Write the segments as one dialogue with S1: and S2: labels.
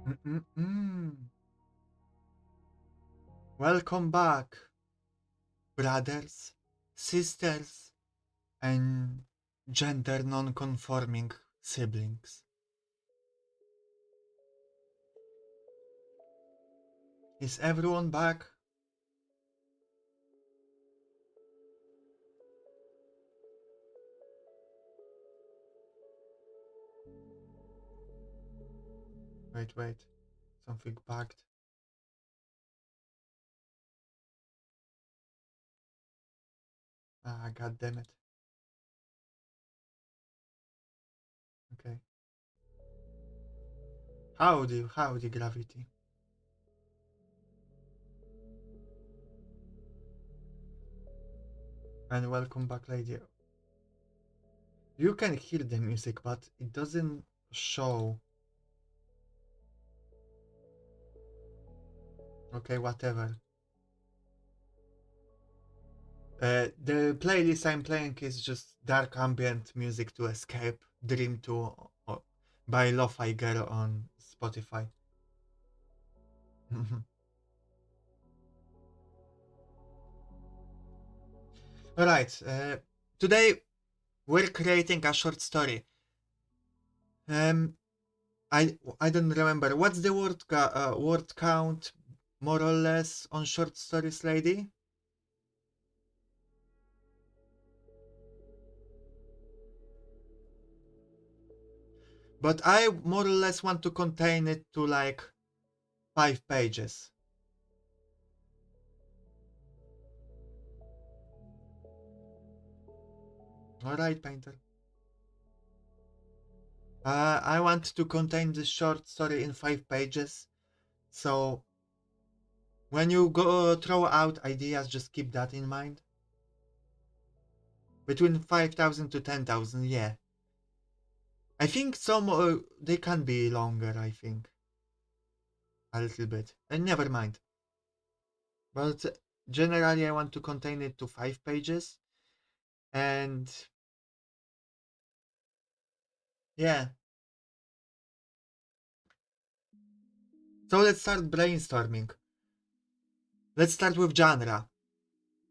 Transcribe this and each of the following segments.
S1: Mm-mm-mm. Welcome back, brothers, sisters, and gender non-conforming siblings. Is everyone back? Wait. Something bugged. Ah, god damn it. Okay. Howdy, gravity. And welcome back, lady. You can hear the music, but it doesn't show. Okay, whatever. The playlist I'm playing is just dark ambient music to escape Dream 2 by Lo-Fi Girl on Spotify. Alright, today we're creating a short story. Um, I don't remember. What's the word count more or less on short stories, lady? But I more or less want to contain it to like 5 pages. Alright, painter. I want to contain this short story in 5 pages. So when you go throw out ideas, just keep that in mind. Between 5,000 to 10,000, yeah. I think some they can be longer. I think a little bit. And never mind. But generally, I want to contain it to 5 pages. And yeah. So let's start brainstorming. Let's start with genre.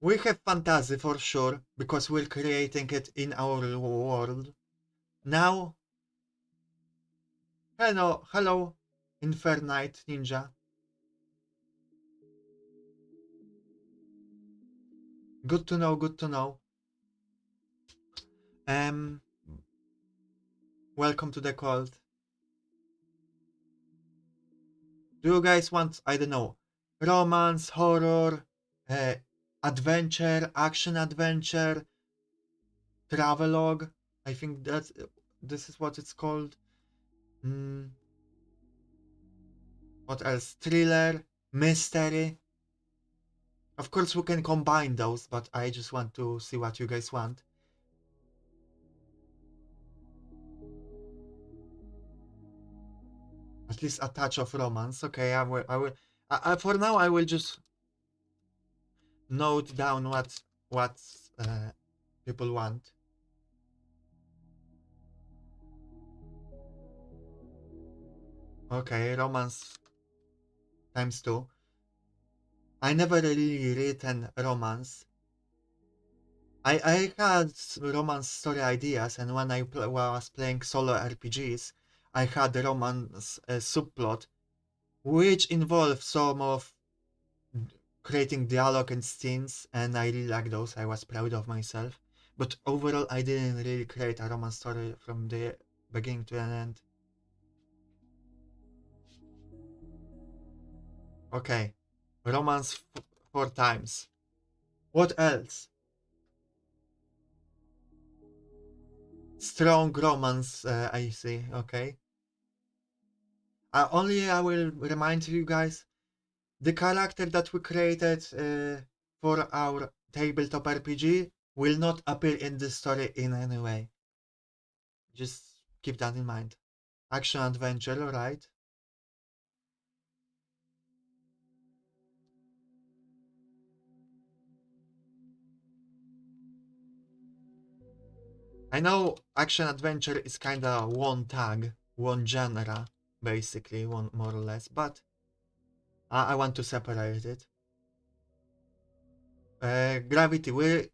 S1: We have fantasy for sure because we're creating it in our world. Now, hello, Infernite Ninja. Good to know, good to know. Um, welcome to the cult. Do you guys want, I don't know, romance, horror, uh, adventure, action adventure, travelogue? I think this is what it's called. Mm, what else? Thriller, mystery. Of course, we can combine those, but I just want to see what you guys want. At least a touch of romance. Okay, for now, I will just note down what people want. Okay, romance times two. I never really written romance. I had romance story ideas, and when I was playing solo RPGs, I had a romance subplot, which involved some of creating dialogue and scenes, and I really like those. I was proud of myself. But overall, I didn't really create a romance story from the beginning to an end. Okay, romance 4 times. What else? Strong romance, I see. Okay. Only I will remind you guys, the character that we created for our tabletop RPG will not appear in the story in any way. Just keep that in mind. Action adventure, alright? I know action adventure is kinda one tag, one genre, basically, one more or less, but I want to separate it. Gravity,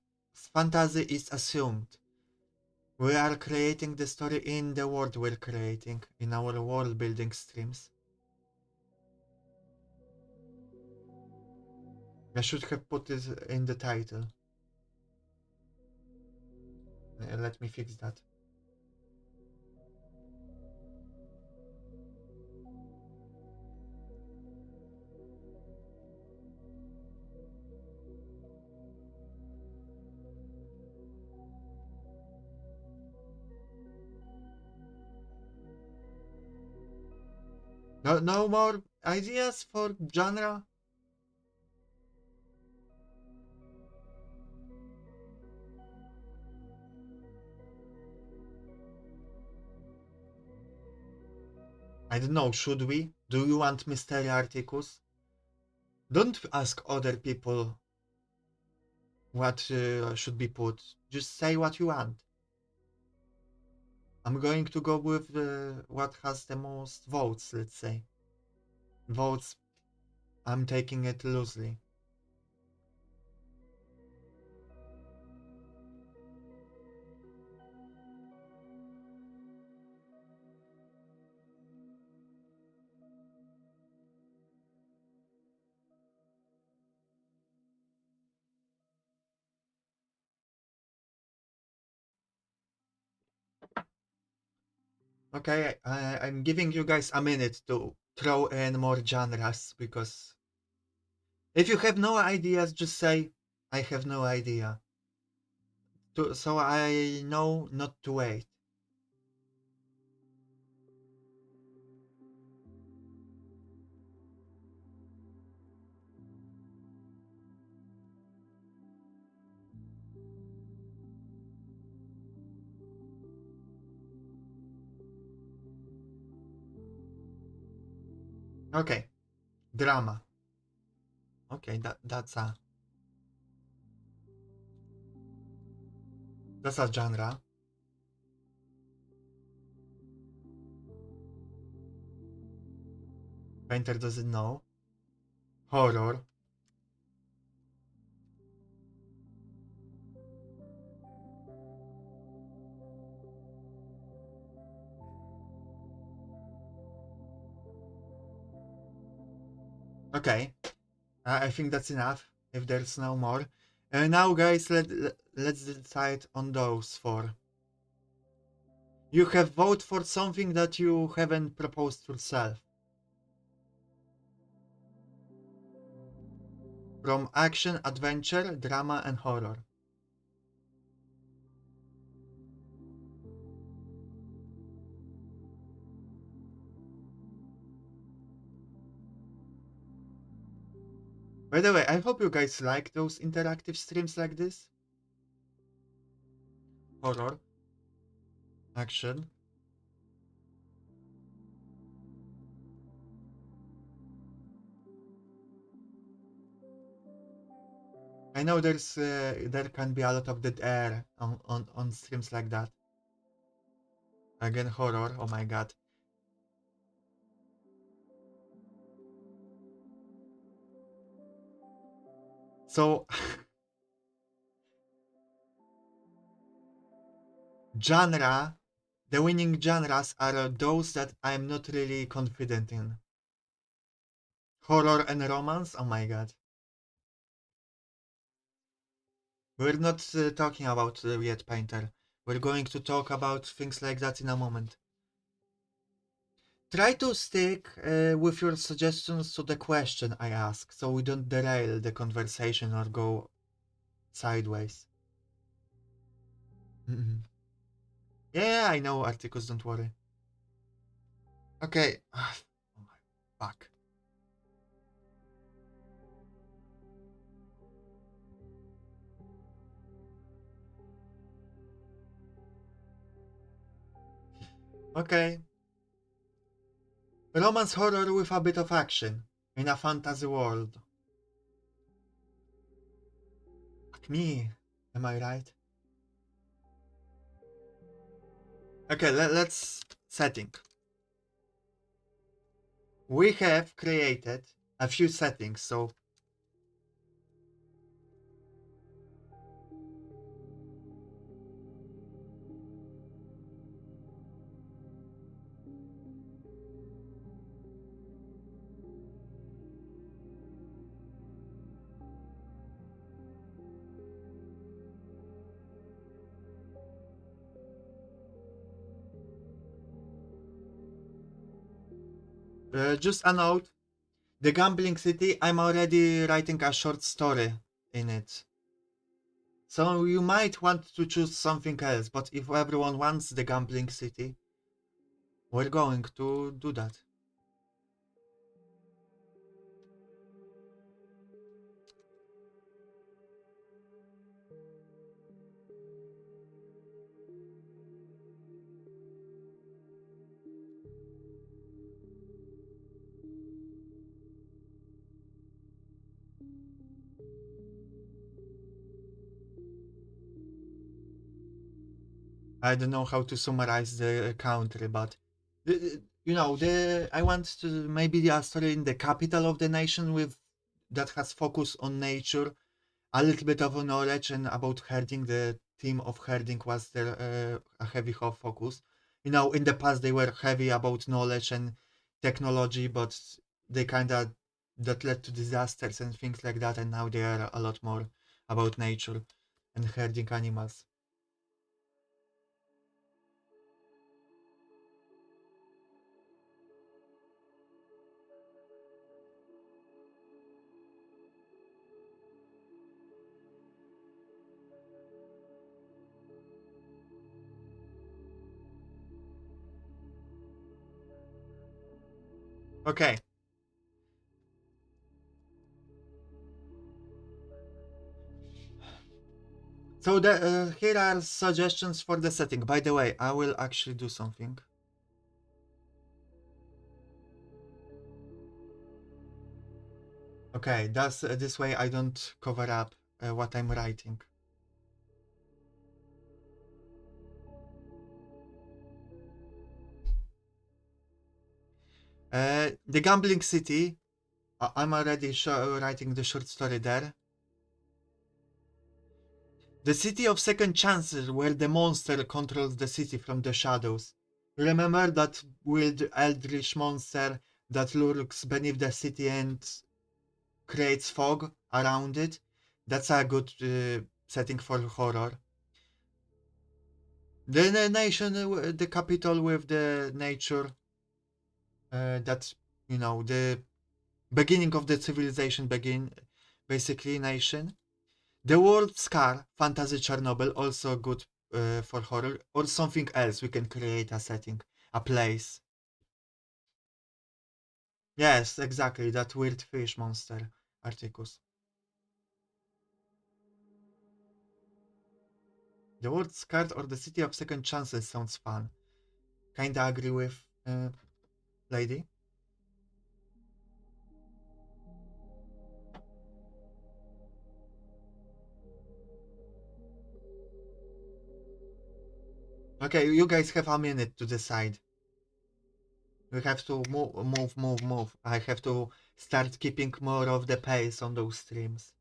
S1: fantasy is assumed. We are creating the story in the world we're creating, in our world building streams. I should have put it in the title. Let me fix that. No more ideas for genre? I don't know, should we? Do you want mystery articles? Don't ask other people what should be put. Just say what you want. I'm going to go with what has the most votes, let's say. Votes, I'm taking it loosely. Okay, I'm giving you guys a minute to throw in more genres, because if you have no ideas, just say, I have no idea. So I know not to wait. Okay, drama. Okay, that's a genre. Painter doesn't know. Horror. Okay, I think that's enough. If there's no more, now guys, let's decide on those four. You have vote for something that you haven't proposed yourself. From action, adventure, drama, and horror. By the way, I hope you guys like those interactive streams like this. Horror, action. I know there can be a lot of dead air on streams like that. Again, horror. Oh my god. So, genre. The winning genres are those that I'm not really confident in. Horror and romance. Oh my god. We're not talking about yet, Painter. We're going to talk about things like that in a moment. Try to stick with your suggestions to the question I ask, so we don't derail the conversation or go sideways. Mm-hmm. Yeah, I know articles, don't worry. Okay. Oh my fuck. Okay. Romance horror with a bit of action in a fantasy world. Fuck me. Am I right? Okay, let's setting. we have created a few settings. So just a note, the gambling city, I'm already writing a short story in it. So you might want to choose something else, but if everyone wants the gambling city, we're going to do that. I don't know how to summarize the country, but you know, the I want to maybe a story in the capital of the nation with that has focus on nature, a little bit of knowledge, and about herding. The theme of herding was their a heavy focus. You know, in the past they were heavy about knowledge and technology, but they kind of that led to disasters and things like that, and now they are a lot more about nature and herding animals. Okay, so here are suggestions for the setting. By the way, I will actually do something. Okay, that's this way I don't cover up what I'm writing. The gambling city. I'm already writing the short story there. The city of second chances, where the monster controls the city from the shadows. Remember that weird eldritch monster that lurks beneath the city and creates fog around it? That's a good setting for horror. The nation, the capital with the nature, that's, you know, the beginning of the civilization begin, basically, nation. The world scar, fantasy Chernobyl, also good for horror, or something else. We can create a setting, a place. Yes, exactly, that weird fish monster, Articus. The world scarred or the city of second chances sounds fun. Kinda agree with lady. Okay, you guys have a minute to decide. We have to move. I have to start keeping more of the pace on those streams.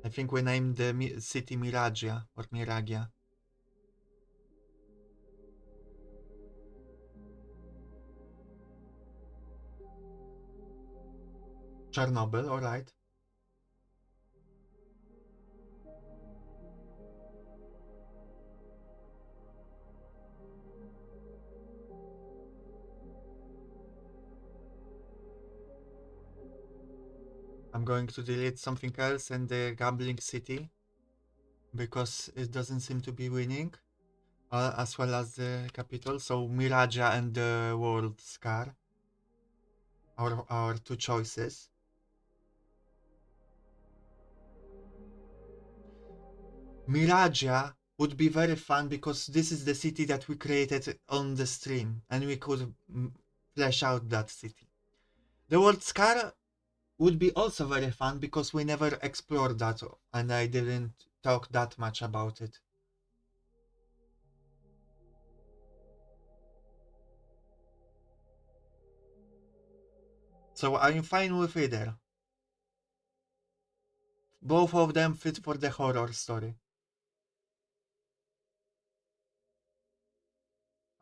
S1: I think we named the city Miragia or Miragia. Chernobyl, alright. I'm going to delete something else and the gambling city because it doesn't seem to be winning, as well as the capital. So Miragia and the World Scar are our two choices. Miragia would be very fun because this is the city that we created on the stream and we could flesh out that city. The word scar would be also very fun because we never explored that and I didn't talk that much about it. So I'm fine with either. Both of them fit for the horror story.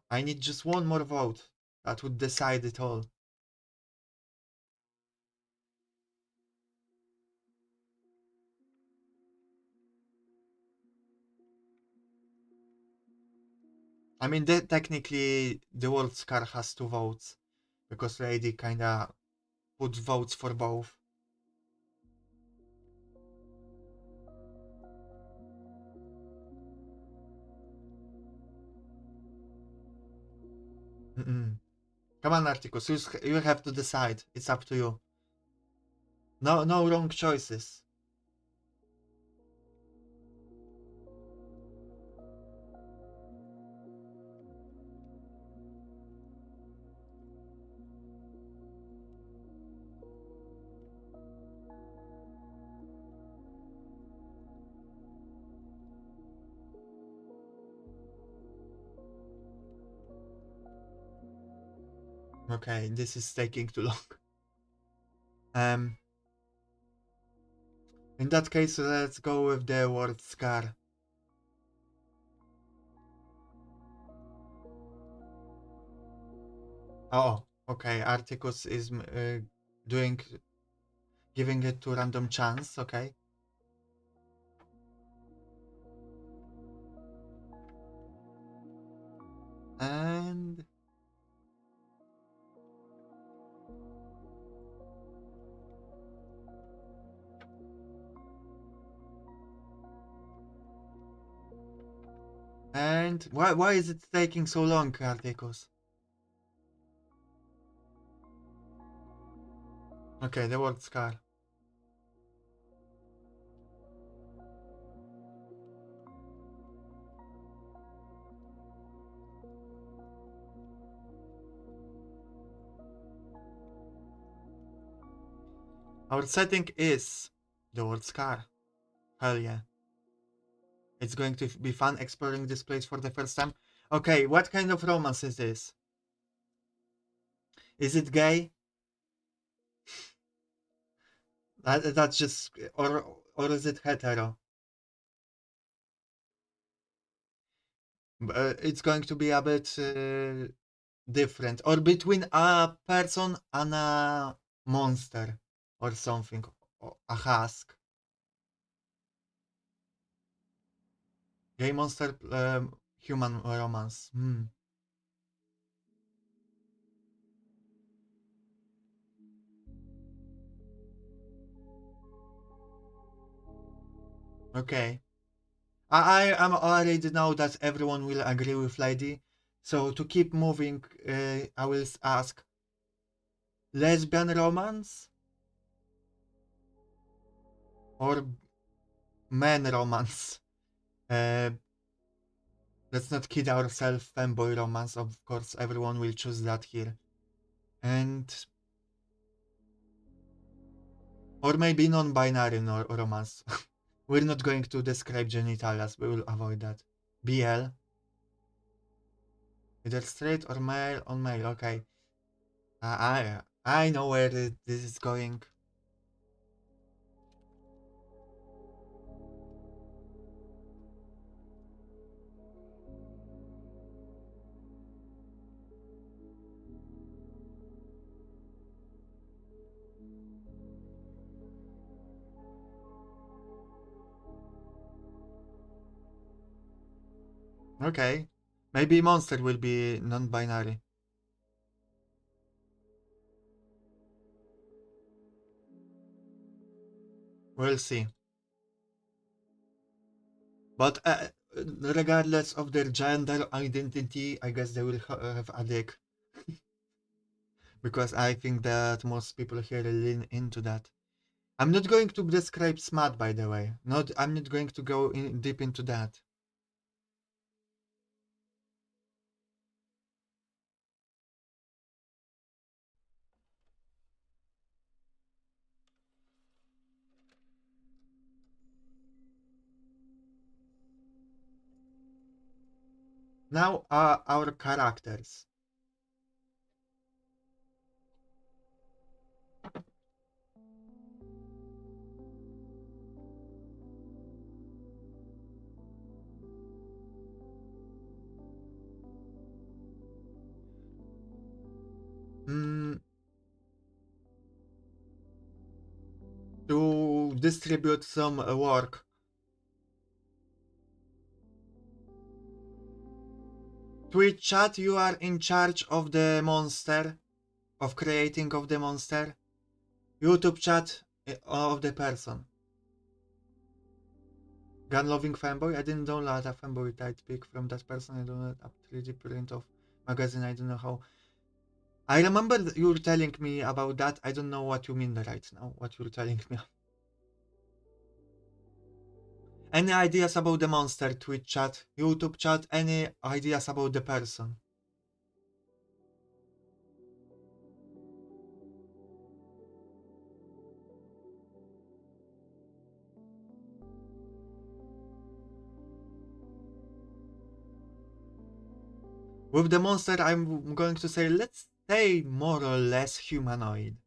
S1: I need just one more vote. That would decide it all. I mean, technically, the word scar has 2 votes because Lady kinda put votes for both. Mm-mm. Come on, Articus, you have to decide. It's up to you. No, no wrong choices. Okay, this is taking too long. Um, in that case, let's go with the word scar. Oh, okay. Articus is doing giving it to random chance. Okay, and why is it taking so long, Articus? Okay, the word scar. Our setting is the word scar. Hell yeah. It's going to be fun exploring this place for the first time. Okay, what kind of romance is this? Is it gay? That's just or is it hetero? It's going to be a bit different, or between a person and a monster, or something, or a husk. Gay monster, human romance. Hmm. Okay. I am already know that everyone will agree with Lady. So to keep moving, I will ask lesbian romance or man romance. Uh, let's not kid ourselves. Femboy romance, of course, everyone will choose that here. And or maybe non-binary romance. We're not going to describe genitalias. We will avoid that. BL, either straight or male on male. Okay. I know where this is going. Okay. Maybe monster will be non-binary. We'll see. But regardless of their gender identity, I guess they will have a dick. Because I think that most people here lean into that. I'm not going to describe smut, by the way. I'm not going to go deep into that. Now our characters. Mm, to distribute some work. Twitch chat, you are in charge of the monster, of creating of the monster. YouTube chat of the person. Gun loving fanboy. I didn't download a fanboy type pic from that person. I downloaded a 3D print of magazine. I don't know how. I remember you were telling me about that. I don't know what you mean right now. What you're telling me. Any ideas about the monster? Twitch chat, YouTube chat. Any ideas about the person? With the monster, I'm going to say, let's say more or less humanoid.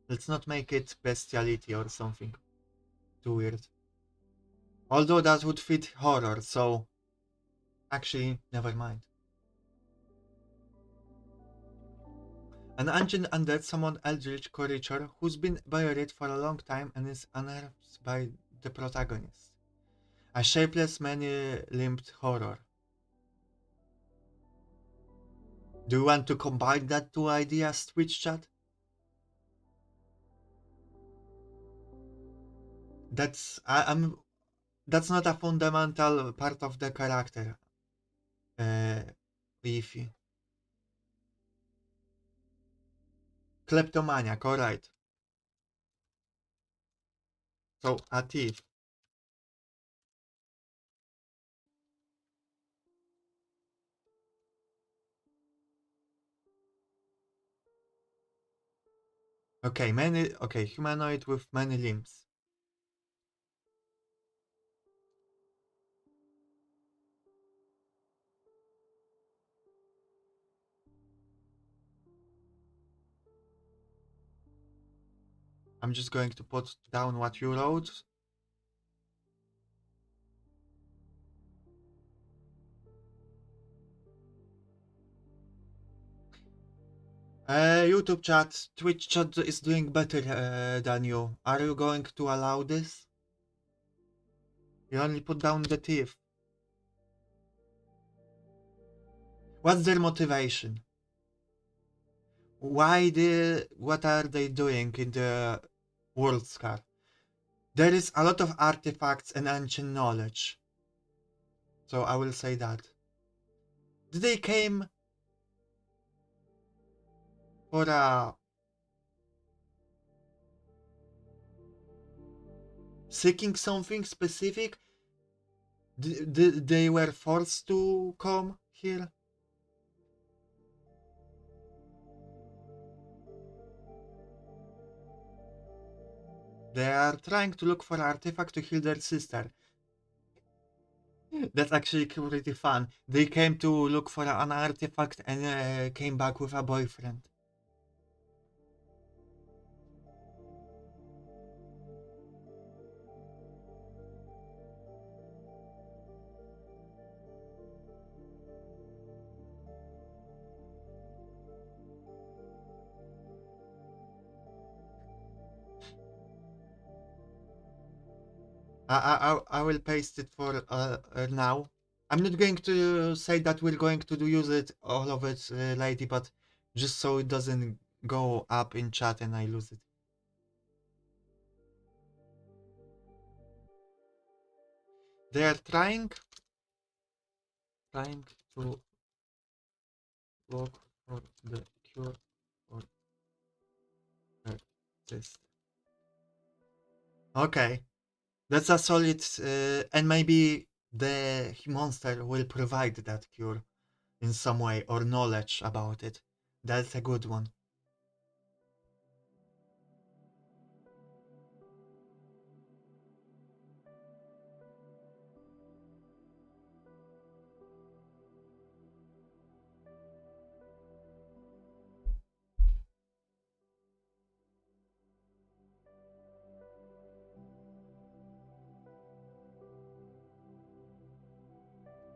S1: Let's not make it bestiality or something too weird. Although that would fit horror, so actually, never mind. An ancient undead, someone eldritch creature who's been buried for a long time and is unnerved by the protagonist. A shapeless, many-limbed horror. Do you want to combine that two ideas, Twitch chat? I'm. That's not a fundamental part of the character. Uh, Beefy. Kleptomaniac, alright. So, a thief. Okay, humanoid with many limbs. I'm just going to put down what you wrote. YouTube chat, Twitch chat is doing better than you. Are you going to allow this? You only put down the thief. What's their motivation? What are they doing in the world scar? There is a lot of artifacts and ancient knowledge. So I will say that. They came for a seeking something specific? They were forced to come here? They are trying to look for an artifact to heal their sister. That's actually pretty fun. They came to look for an artifact and came back with a boyfriend. I will paste it for now. I'm not going to say that we're going to use it, all of it, lady, but just so it doesn't go up in chat and I lose it. They are trying to look for the cure for her sister. Okay, that's a solid, and maybe the monster will provide that cure in some way or knowledge about it. That's a good one.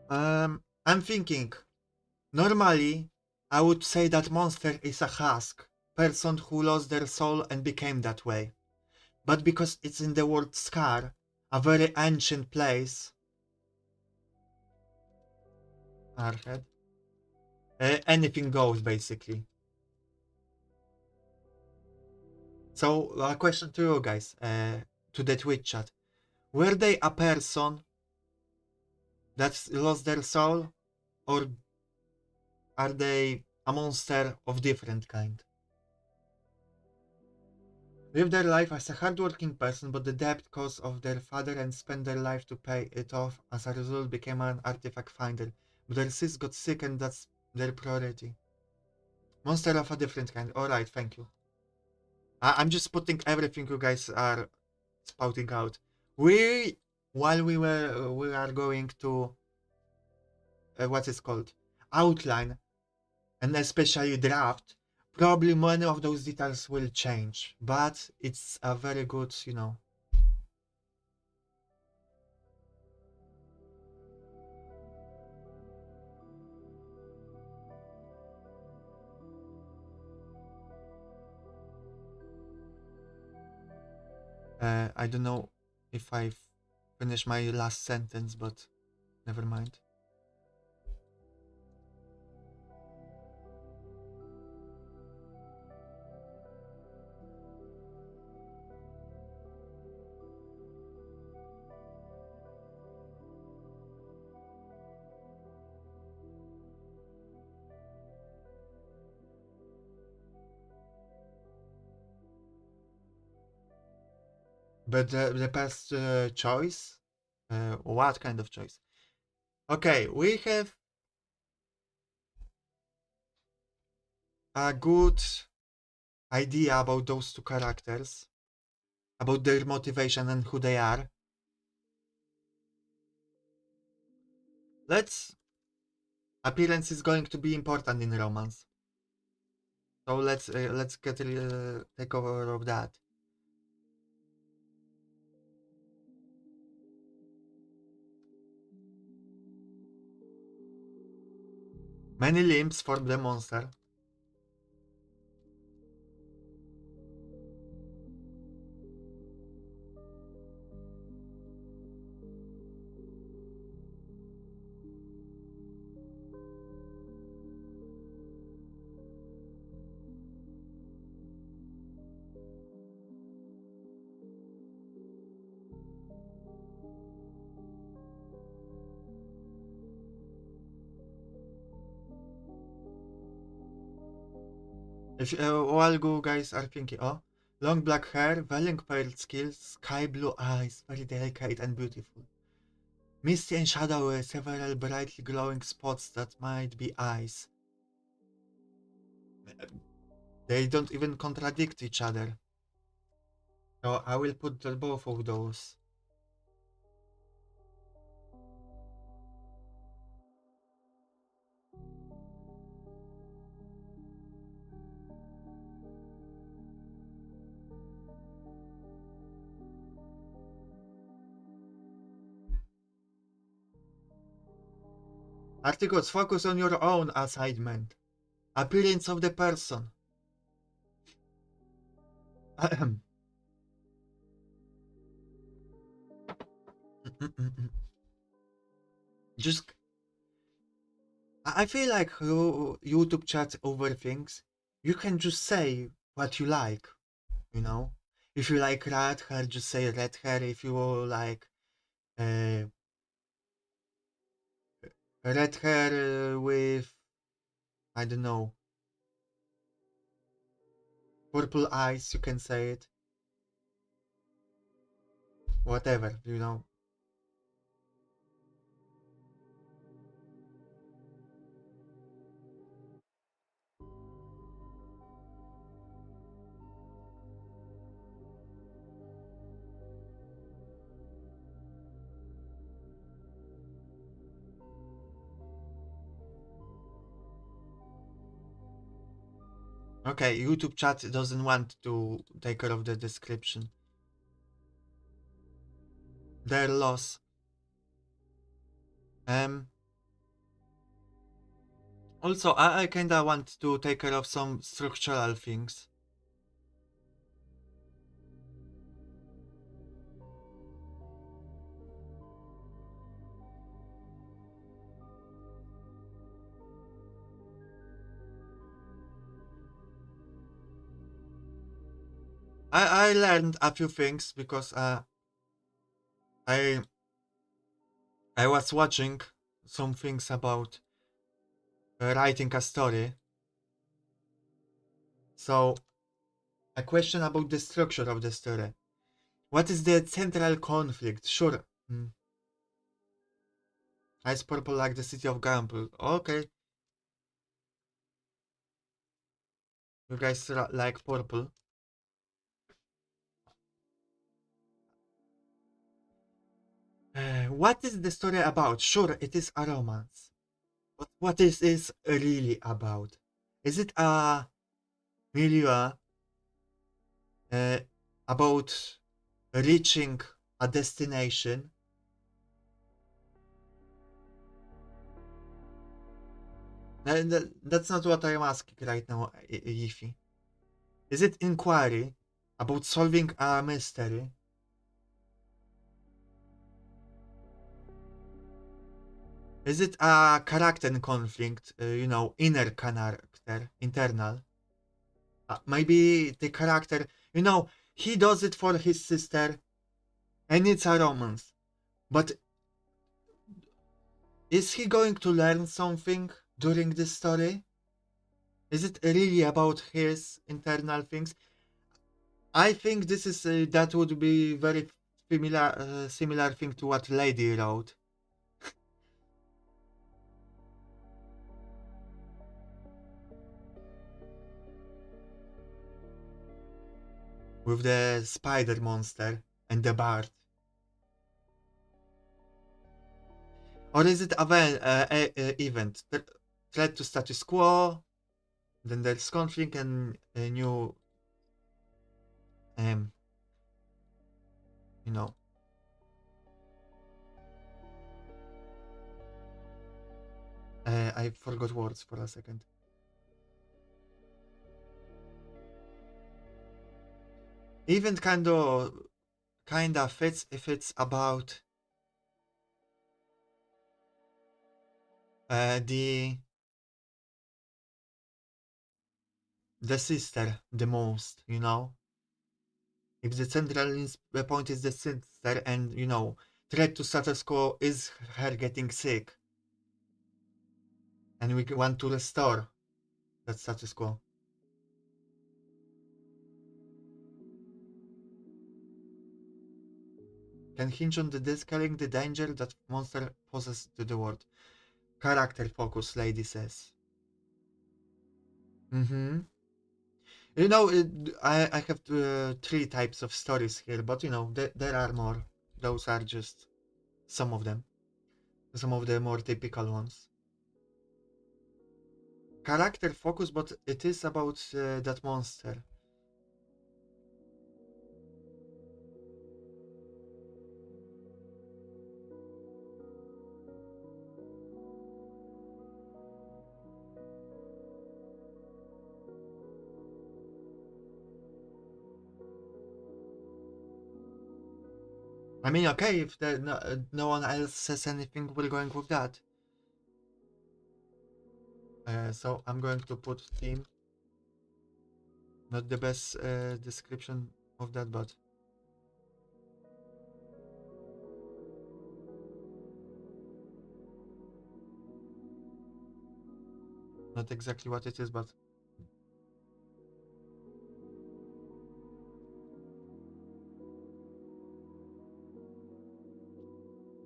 S1: I'm thinking, normally, I would say that monster is a husk, person who lost their soul and became that way. But because it's in the word Scar, a very ancient place, Arhead, anything goes basically. So, a question to you guys, to the Twitch chat. Were they a person that lost their soul, or are they a monster of different kind? Live their life as a hardworking person, but the debt cost of their father and spent their life to pay it off. As a result, became an artifact finder. But their sis got sick, and that's their priority. Monster of a different kind. Alright, thank you. I'm just putting everything you guys are spouting out. While we are going to, what is called, outline, and especially draft, probably many of those details will change, but it's a very good, I don't know if I finished my last sentence, but never mind. But the past choice, what kind of choice? Okay, we have a good idea about those two characters, about their motivation and who they are. Let's appearance is going to be important in romance, so let's get take over of that. Many limbs for the monster. If while you guys are thinking, oh, long black hair, velling pale skills, sky blue eyes, very delicate and beautiful. Misty and shadowy, several brightly glowing spots that might be eyes. They don't even contradict each other. So I will put both of those. Articles focus on your own assignment. Appearance of the person. Just, I feel like YouTube chat over things. You can just say what you like, you know? If you like red hair, just say red hair. If you like uh, red hair with, I don't know, purple eyes, you can say it. Whatever, you know. Okay, YouTube chat doesn't want to take care of the description. Their loss. Um, Also, I kinda want to take care of some structural things. I learned a few things because I I was watching some things about writing a story. So a question about the structure of the story. What is the central conflict? Sure. Ice purple like the city of Gamble. Okay, you guys like purple. What is the story about? Sure, it is a romance. But what is this really about? Is it a milieu uh, about reaching a destination? That's not what I'm asking right now, Yiffy. Is it inquiry about solving a mystery? Is it a character conflict, inner character, internal? Maybe the character, he does it for his sister, and it's a romance. But is he going to learn something during this story? Is it really about his internal things? I think this is that would be very similar thing to what Lady wrote with the spider monster and the bard. Or is it a event? Threat to status quo, then there's conflict and a new, um, you know, I forgot words for a second. Event kinda fits if it's about the sister the most, If the central point is the sister and, threat to status quo is her getting sick and we want to restore that status quo. Can hinge on the discovering the danger that monster poses to the world. Character focus, lady says. Mm-hmm. It, I have three types of stories here, but there are more. Those are just some of them. Some of the more typical ones. Character focus, but it is about that monster. I mean, okay, if no one else says anything, we're going with that. So I'm going to put theme. Not the best description of that, but not exactly what it is, but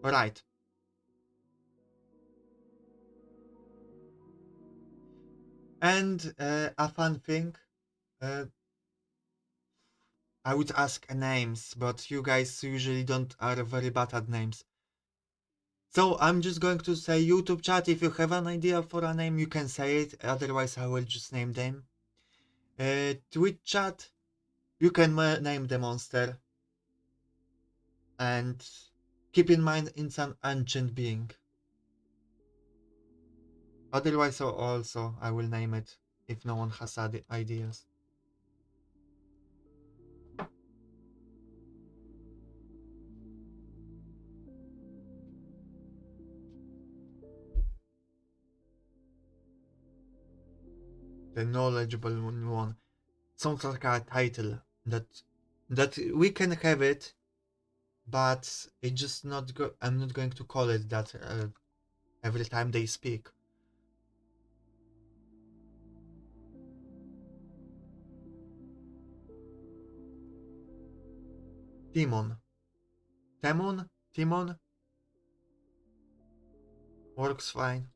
S1: alright. And a fun thing, uh, I would ask names, but you guys usually don't are very bad at names. So I'm just going to say YouTube chat. If you have an idea for a name, you can say it. Otherwise, I will just name them. Twitch chat, you can name the monster. And keep in mind, it's an ancient being. Otherwise, also, I will name it if no one has ideas. The knowledgeable one sounds like a title that we can have it, but it just not go. I'm not going to call it that every time they speak. Timon, Timon works fine.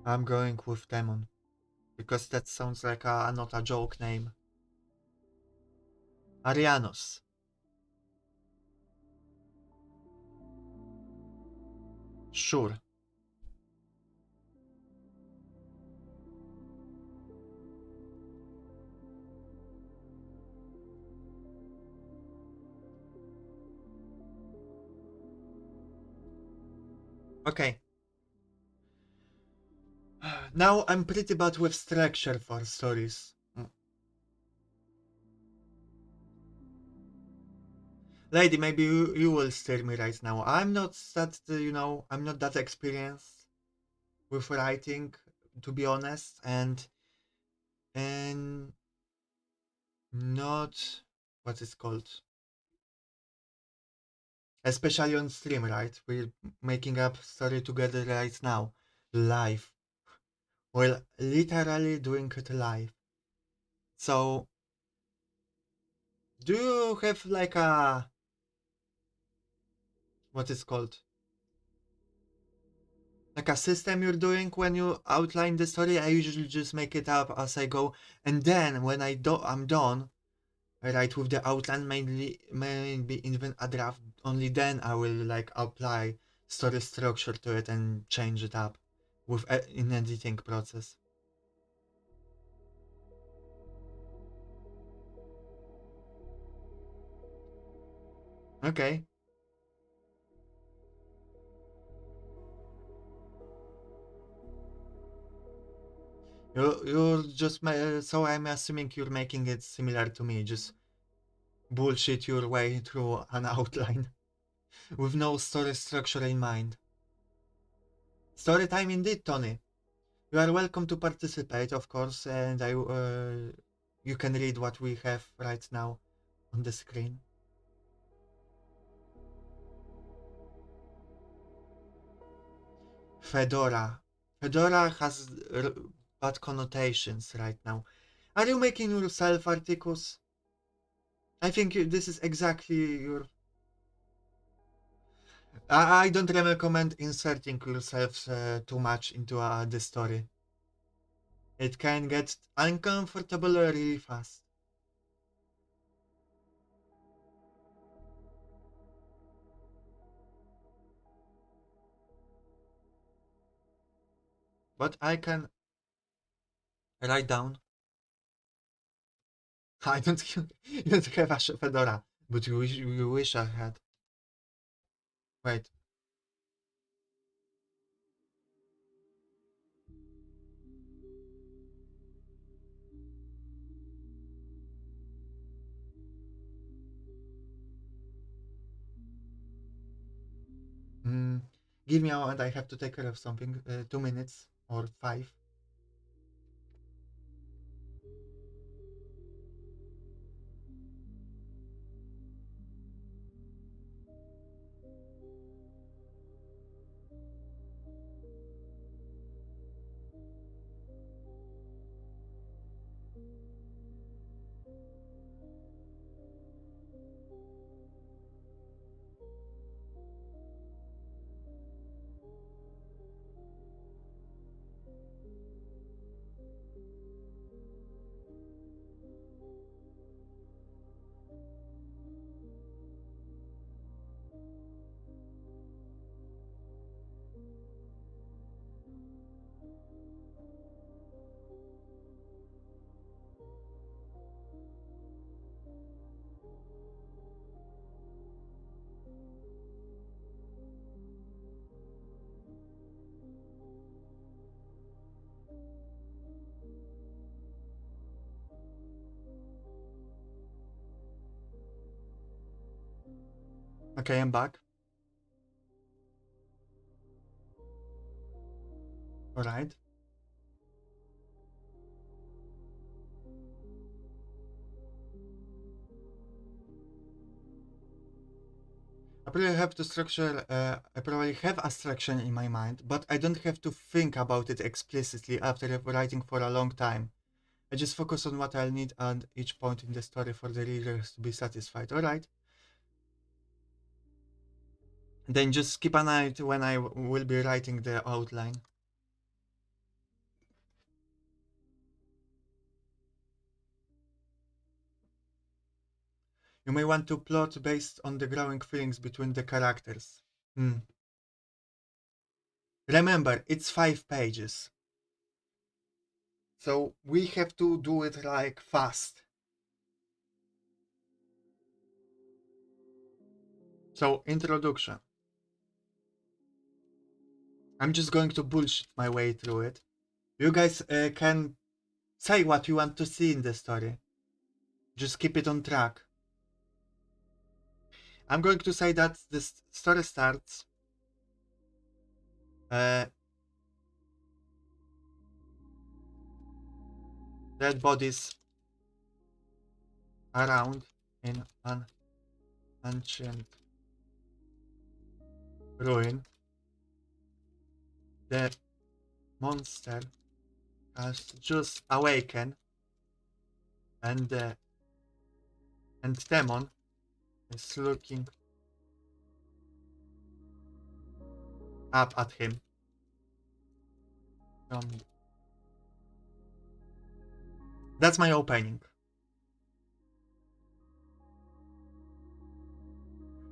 S1: I'm going with Timon because that sounds like a not a joke name. Arianos. Sure. Okay. Now I'm pretty bad with structure for stories. Lady, maybe you will steer me right now. I'm not that, I'm not that experienced with writing, to be honest, and not what it's called, especially on stream, right? We're making up story together right now, live. Well, literally doing it live. So, do you have like a what is called? Like a system you're doing when you outline the story? I usually just make it up as I go, and then when I'm done, right, with the outline, mainly maybe even a draft. Only then I will like apply story structure to it and change it up with in editing process. Okay. You're just so I'm assuming you're making it similar to me, just bullshit your way through an outline with no story structure in mind. Story time indeed, Tony. You are welcome to participate, of course, and you can read what we have right now on the screen. Fedora. Fedora has bad connotations right now. Are you making yourself articles? I think this is exactly your. I don't recommend inserting yourself too much into the story. It can get uncomfortable really fast. But I can write down. I don't. You don't have a Fedora, but you wish I had. Wait. Mm, give me a moment. I have to take care of something. 2 minutes or five. Okay, I'm back. Alright. I probably have a structure in my mind, but I don't have to think about it explicitly after writing for a long time. I just focus on what I'll need at each point in the story for the readers to be satisfied. Alright. Then just keep an eye when I will be writing the outline. You may want to plot based on the growing feelings between the characters. Hmm. Remember, it's 5 pages. So we have to do it like fast. So, introduction. I'm just going to bullshit my way through it. You guys can say what you want to see in the story. Just keep it on track. I'm going to say that this story starts dead bodies around in an ancient ruin. The monster has just awakened, and demon is looking up at him from. That's my opening.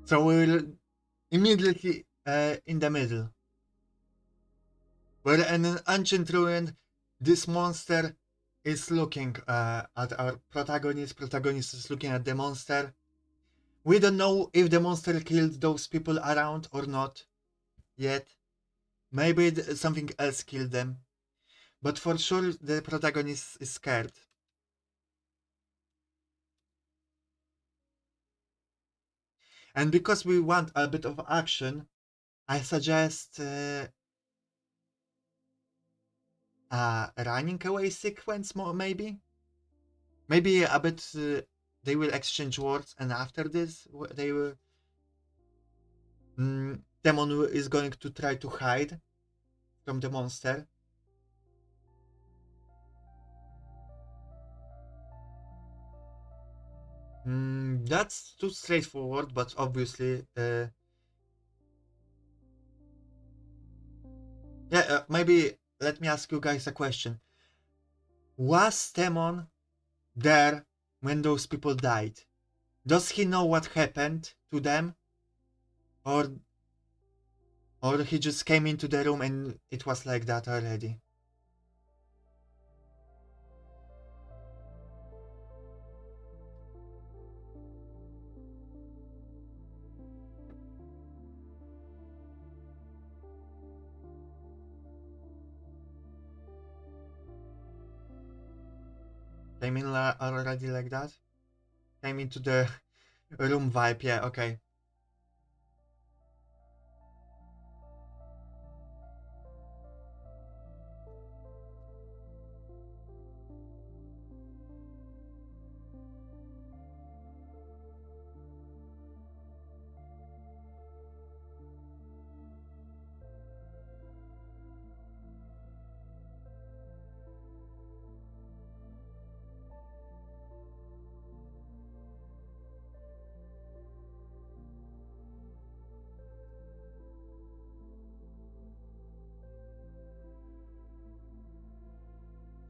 S1: So we're immediately in the middle. We're in an ancient ruin. This monster is looking at our protagonist. Protagonist is looking at the monster. We don't know if the monster killed those people around or not yet. Maybe something else killed them. But for sure, the protagonist is scared. And because we want a bit of action, I suggest a running away sequence, more maybe. Maybe a bit. They will exchange words, and after this, they will. Demon is going to try to hide from the monster. That's too straightforward, but obviously, yeah. Maybe let me ask you guys a question. Was Demon there when those people died? Does he know what happened to them, or he just came into the room and it was like that already? Came in already like that? Came into the room vibe, yeah, okay.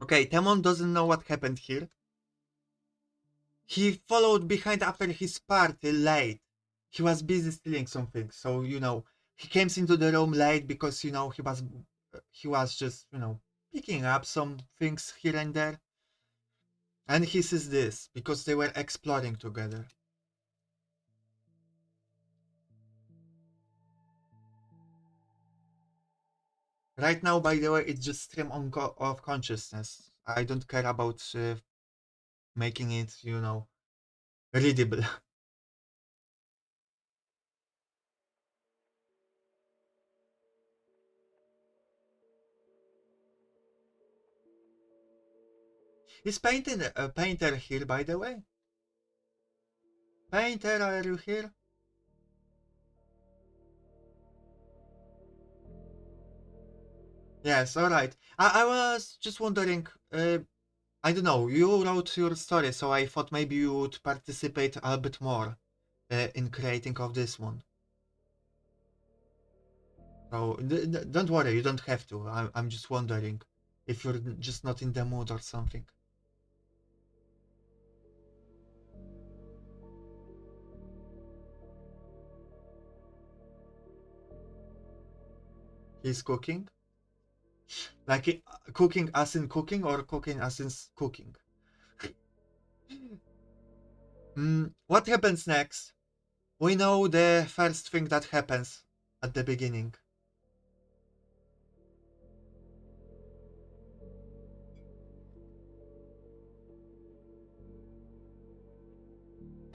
S1: Okay, Temon doesn't know what happened here. He followed behind after his party late. He was busy stealing something, so he came into the room late because he was just picking up some things here and there, and he sees this because they were exploring together. Right now, by the way, it's just stream of consciousness. I don't care about making it readable. Is Painter a Painter here, by the way? Painter, are you here? Yes, alright. I was just wondering, I don't know, you wrote your story, so I thought maybe you would participate a bit more in creating of this one. So don't worry, you don't have to. I'm just wondering if you're just not in the mood or something. He's cooking? Like cooking as in cooking or cooking as in cooking? What happens next? We know the first thing that happens at the beginning.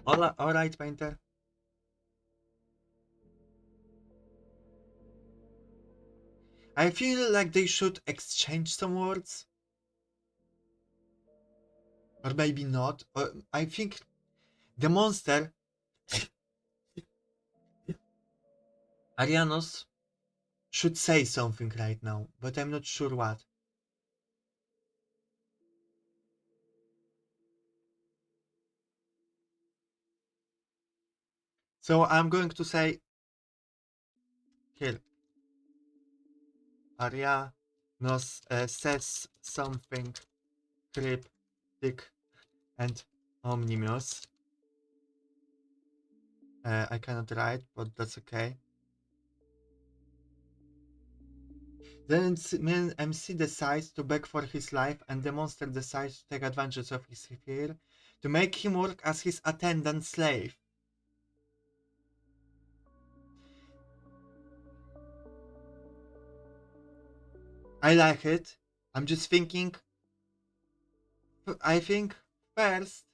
S1: All right, Painter. I feel like they should exchange some words, or maybe not. I think the monster, Arianos, should say something right now, but I'm not sure what. So I'm going to say here, Arianos says something cryptic and ominous. I cannot write, but that's okay. Then MC decides to beg for his life, and the monster decides to take advantage of his fear to make him work as his attendant slave. I like it. I'm just thinking. I think first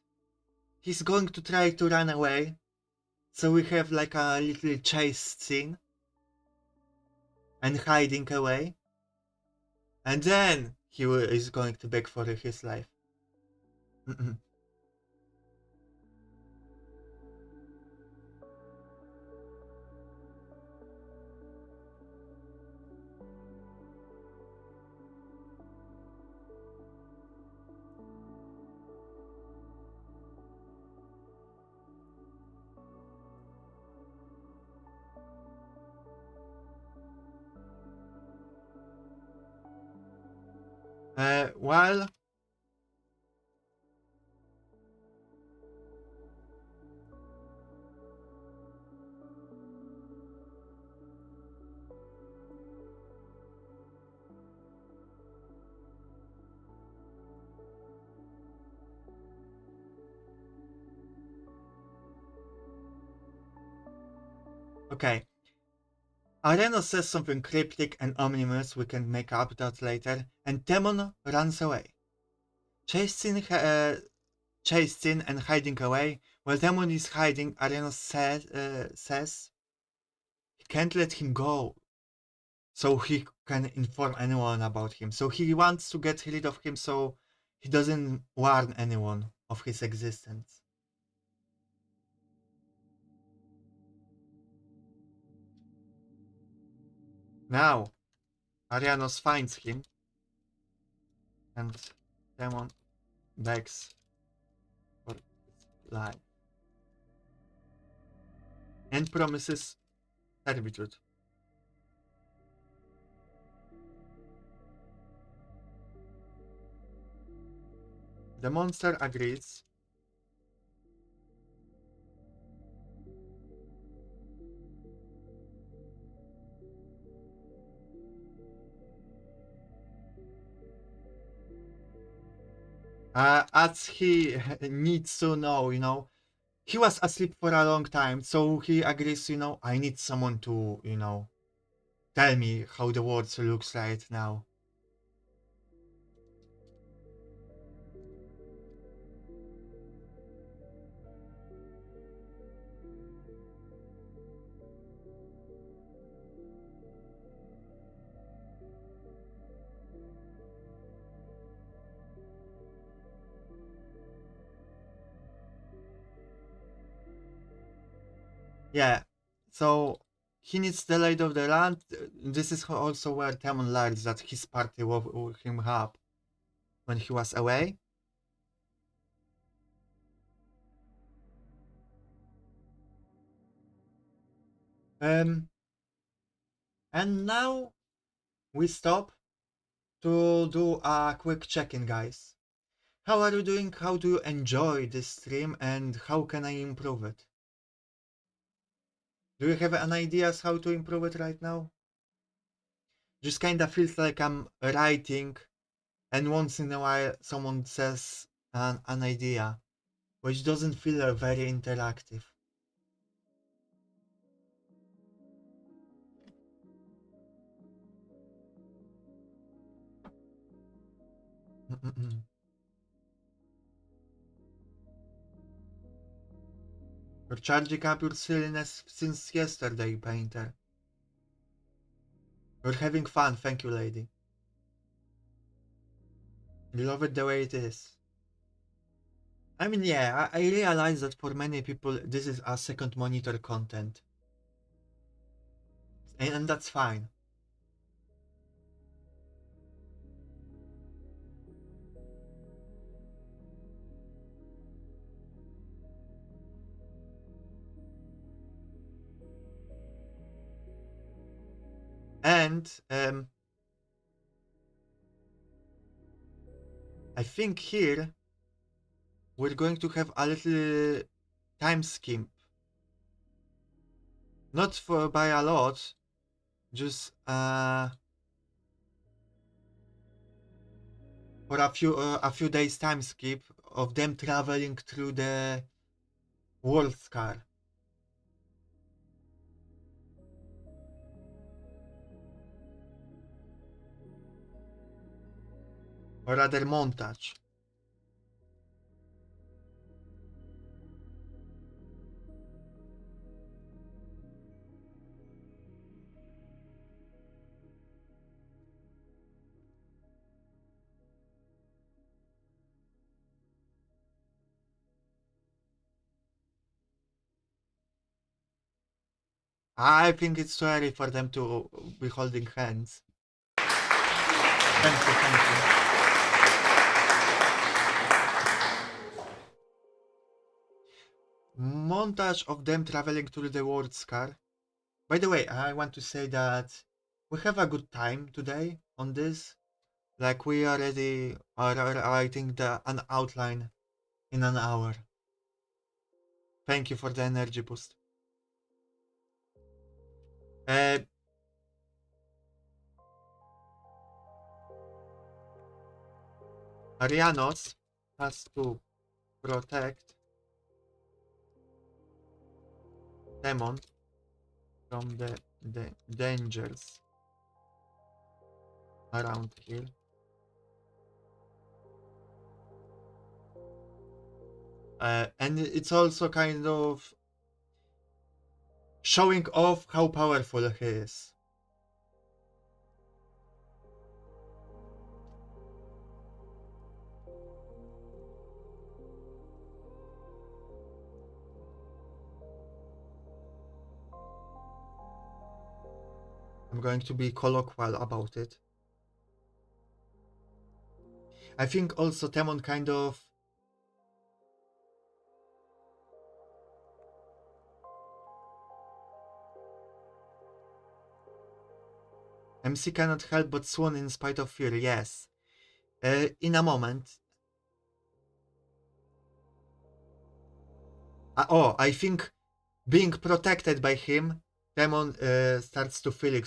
S1: he's going to try to run away, so we have like a little chase scene and hiding away, and then is going to beg for his life. Well, okay. Areno says something cryptic and ominous, we can make up that later, and Demon runs away. Chasing and hiding away. While Demon is hiding, Areno says he can't let him go, so he can inform anyone about him. So he wants to get rid of him so he doesn't warn anyone of his existence. Now, Arianos finds him, and Demon begs for his life and promises servitude. The monster agrees. As he needs to know, he was asleep for a long time, so he agrees, I need someone to, tell me how the world looks right now. Yeah. So he needs the light of the land. This is also where Temon learns that his party woke him up when he was away. Um, and now we stop to do a quick check-in, guys. How are you doing? How do you enjoy this stream, and how can I improve it? Do you have an ideas how to improve it right now? Just kinda feels like I'm writing, and once in a while someone says an idea, which doesn't feel very interactive. Mm-mm-mm. You're charging up your silliness since yesterday, painter. You're having fun, thank you, lady. You love it the way it is. I mean, yeah, I realize that for many people this is a second monitor content. And that's fine. And I think here we're going to have a little time skip. Not for by a lot, just for a few days time skip of them traveling through the world car. Or rather montage. I think it's too early for them to be holding hands. Thank you, thank you. Montage of them traveling through the world car. By the way, I want to say that we have a good time today on this. Like we already are writing an outline in an hour. Thank you for the energy boost. Uh, Arianos has to protect Demon from the dangers around here. And it's also kind of showing off how powerful he is. I'm going to be colloquial about it. I think also Temon kind of MC cannot help but swoon in spite of fear, yes. In a moment. I think being protected by him, Demon starts to feel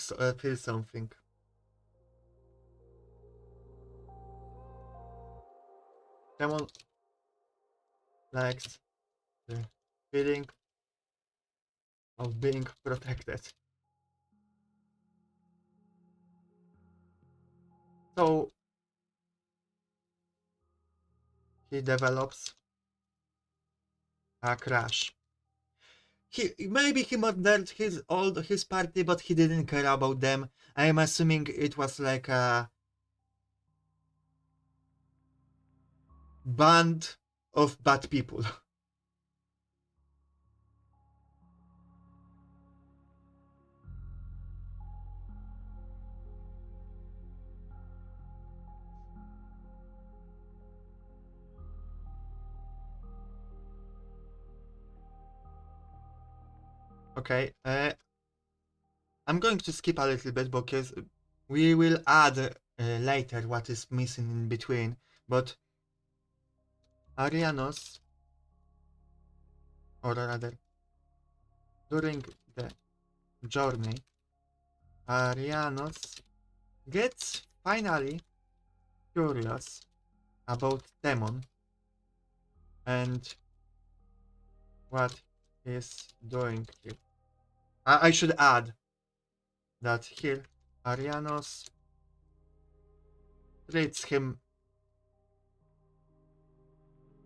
S1: something. Demon likes the feeling of being protected. So he develops a crush. Maybe he murdered his party, but he didn't care about them. I am assuming it was like a band of bad people. Okay, I'm going to skip a little bit because we will add later what is missing in between. But Arianos, or rather, during the journey, Arianos gets finally curious about Demon and what he's doing here. I should add that here Arianos treats him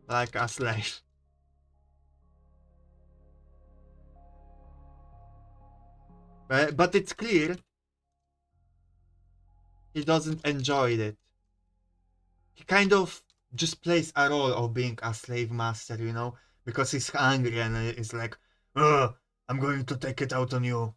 S1: like a slave. But it's clear he doesn't enjoy it. He kind of just plays a role of being a slave master, you know, because he's angry and is like, "Ugh, I'm going to take it out on you."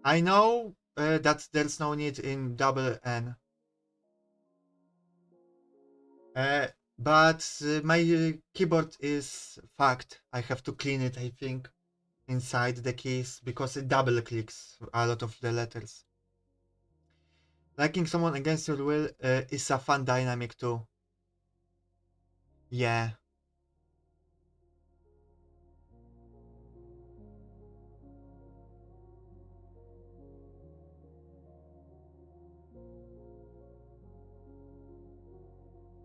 S1: I know that there's no need in double N, uh, but my keyboard is fucked. I have to clean it, I think, inside the keys because it double clicks a lot of the letters. Liking someone against your will is a fun dynamic too. Yeah.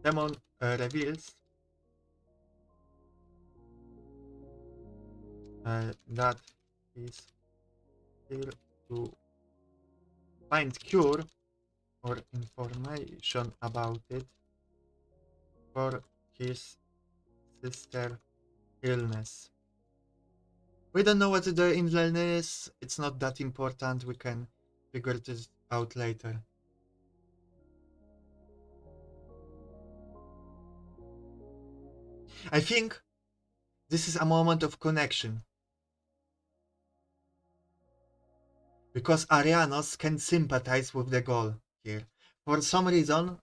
S1: Demon reveals that he's here to find cure or information about it for his sister illness. We don't know what the illness is. It's not that important. We can figure this out later. I think this is a moment of connection because Arianos can sympathize with the goal here. For some reason,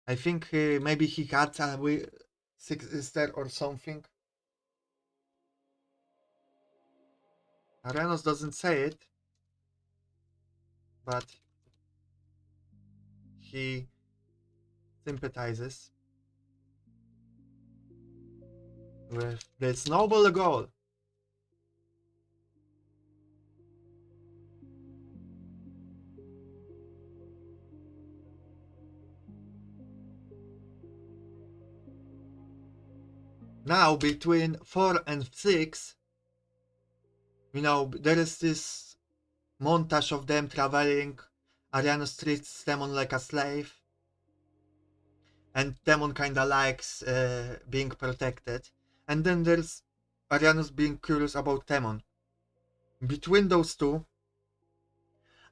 S1: I think maybe he had a sister or something. Arianos doesn't say it, but he sympathizes with this noble goal. Now, between 4 and 6, there is this montage of them traveling. Arianos treats Demon like a slave, and Demon kinda likes being protected. And then there's Arianos being curious about Demon. Between those two,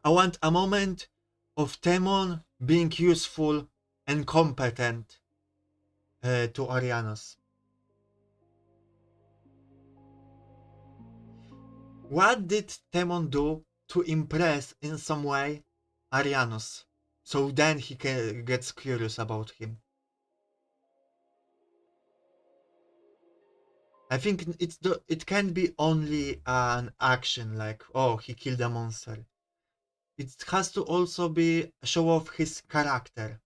S1: I want a moment of Demon being useful and competent to Arianos. What did Temon do to impress in some way Arianos? So then gets curious about him. I think it can't be only an action like, oh, he killed a monster. It has to also be a show of his character.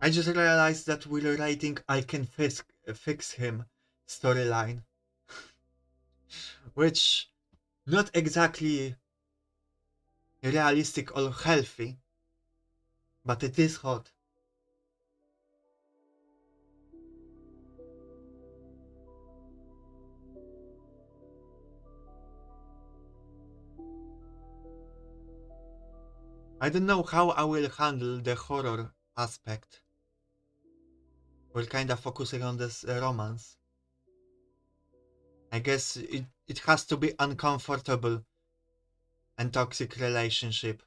S1: I just realized that we're writing I can fix him storyline, which not exactly realistic or healthy. but it is hot. I don't know how I will handle the horror aspect. We're kinda focusing on this romance. I guess it has to be uncomfortable and toxic relationship.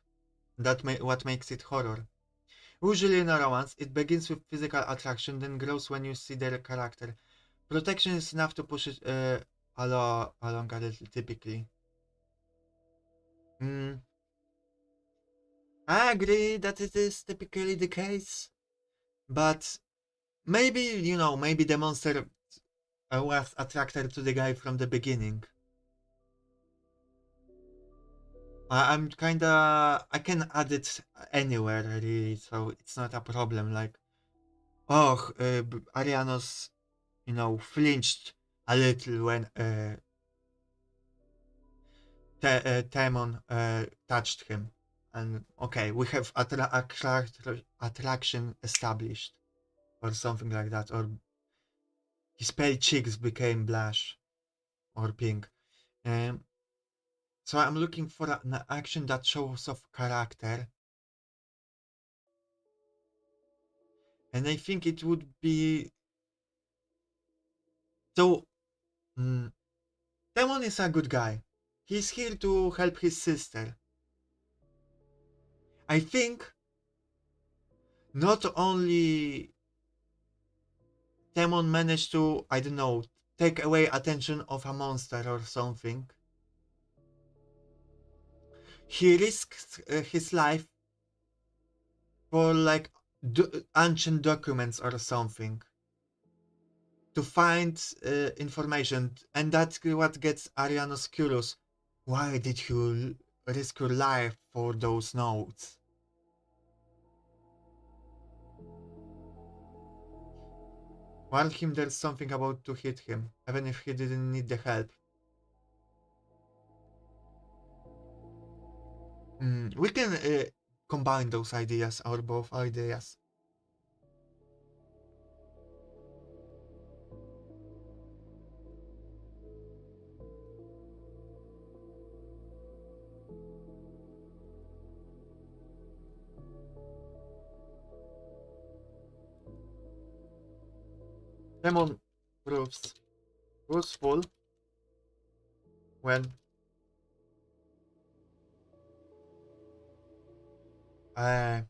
S1: What makes it horror. Usually in a romance, it begins with physical attraction, then grows when you see their character. Protection is enough to push it along a little, typically. Mm, I agree that it is typically the case, but maybe, maybe the monster was attracted to the guy from the beginning. I'm kinda. I can add it anywhere, really, so it's not a problem. Like, oh, Arianos, flinched a little when Timon touched him. And okay, we have attraction established, or something like that, or his pale cheeks became blush or pink. Um, so I'm looking for an action that shows off character, and I think it would be so. Mm, Timon is a good guy. He's here to help his sister. I think not only Timon managed to, I don't know, take away attention of a monster or something. He risks his life for like ancient documents or something to find information, and that's what gets Arianos curious. Why did you risk your life for those notes? Warn him there's something about to hit him, even if he didn't need the help. We can combine those ideas, or both ideas. Demon proves useful when uh,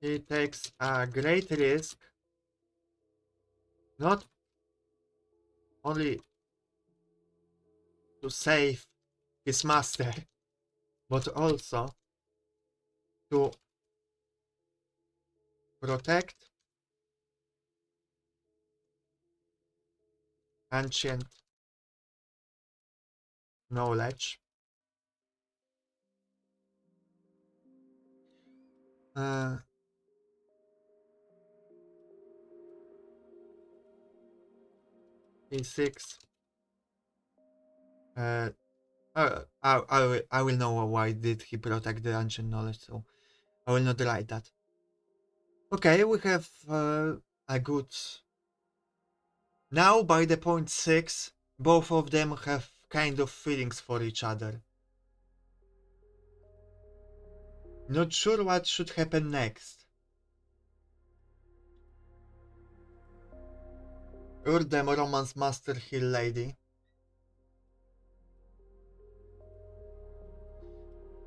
S1: he takes a great risk, not only to save his master, but also to protect ancient knowledge. Uh, he seeks. Uh, I will know why did he protect the ancient knowledge, so I will not write that. Okay, we have a good. Now, by the point 6, both of them have kind of feelings for each other. Not sure what should happen next. You're the romance master hill lady.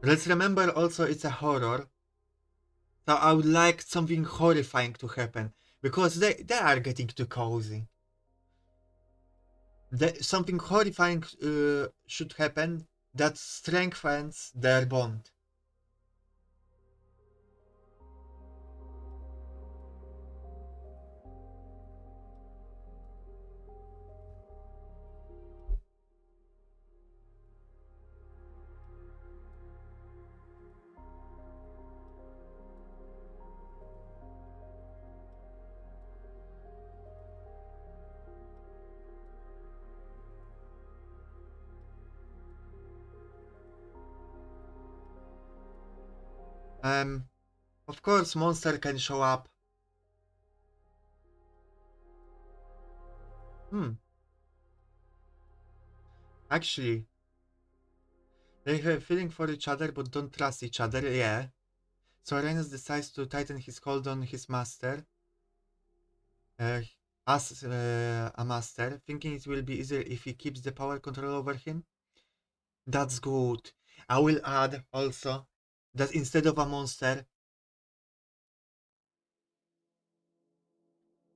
S1: Let's remember also it's a horror. So I would like something horrifying to happen. Because they are getting too cozy. Something horrifying should happen that strengthens their bond. Um, Of course, monster can show up. Hmm. Actually, they have a feeling for each other but don't trust each other. Yeah. So Arenas decides to tighten his hold on his master, uh, as a master, thinking it will be easier if he keeps the power control over him. That's good. I will add also that instead of a monster,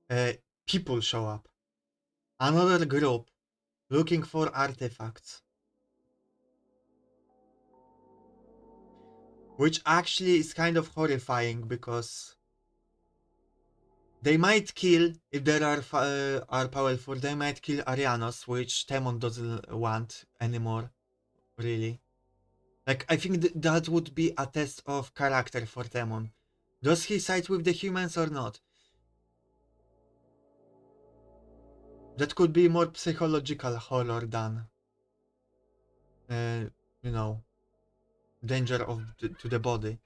S1: uh, people show up. Another group looking for artifacts. Which actually is kind of horrifying because they might kill, if they are powerful, they might kill Arianos, which Temon doesn't want anymore, really. Like, I think that would be a test of character for Temon. Does he side with the humans or not? That could be more psychological horror than, uh, you know, danger to the body.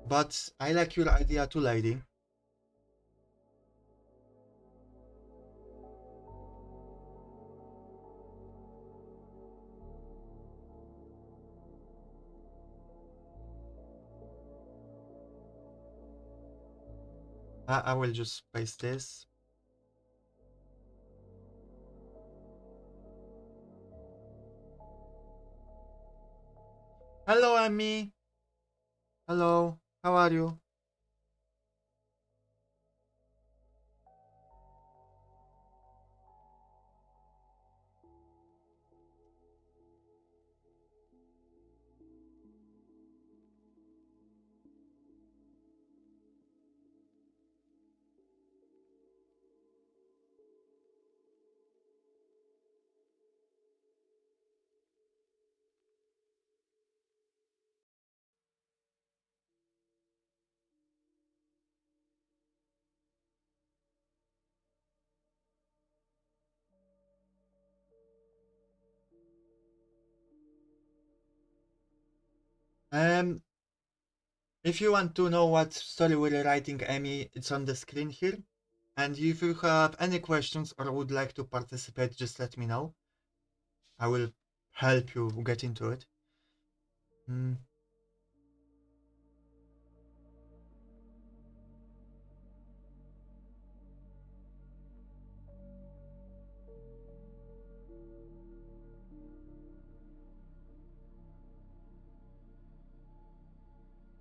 S1: But I like your idea too, lady. I will just paste this. Hello, Amy. Hello. How are you? Um, if you want to know what story we're writing, Amy, it's on the screen here. And if you have any questions or would like to participate, just let me know. I will help you get into it. Mm.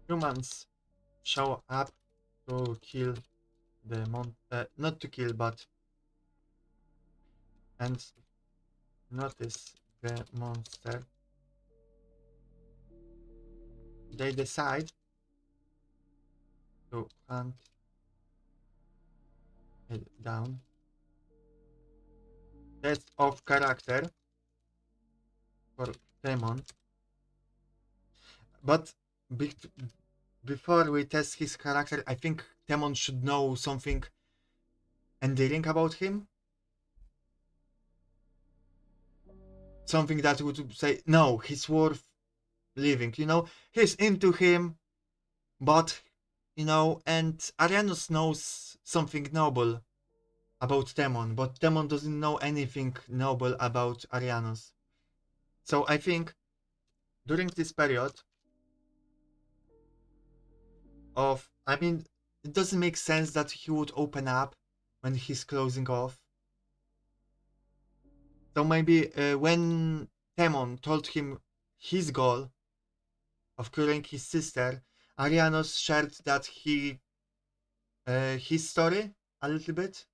S1: Humans show up to kill the not to kill, but and notice the monster. They decide to hunt it down. Test of character for Demon. But be- before we test his character, I think Temon should know something endearing about him. Something that would say, no, he's worth living. He's into him, but, and Arianos knows something noble about Temon, but Temon doesn't know anything noble about Arianos. So I think during this period I mean, it doesn't make sense that he would open up when he's closing off. So maybe when Temon told him his goal of killing his sister, Arianos shared that his story a little bit.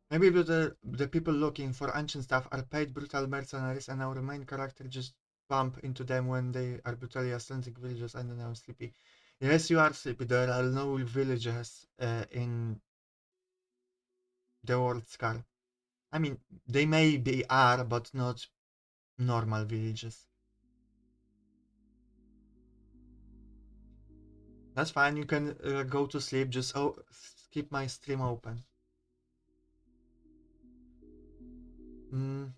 S1: Maybe the people looking for ancient stuff are paid brutal mercenaries, and our main character just bump into them when they are brutally assaulting villagers. I don't know, sleepy. Yes, you are sleepy. There are no villagers in the world Scar. I mean, they maybe are, but not normal villages. That's fine. You can go to sleep. Just keep my stream open. Mm.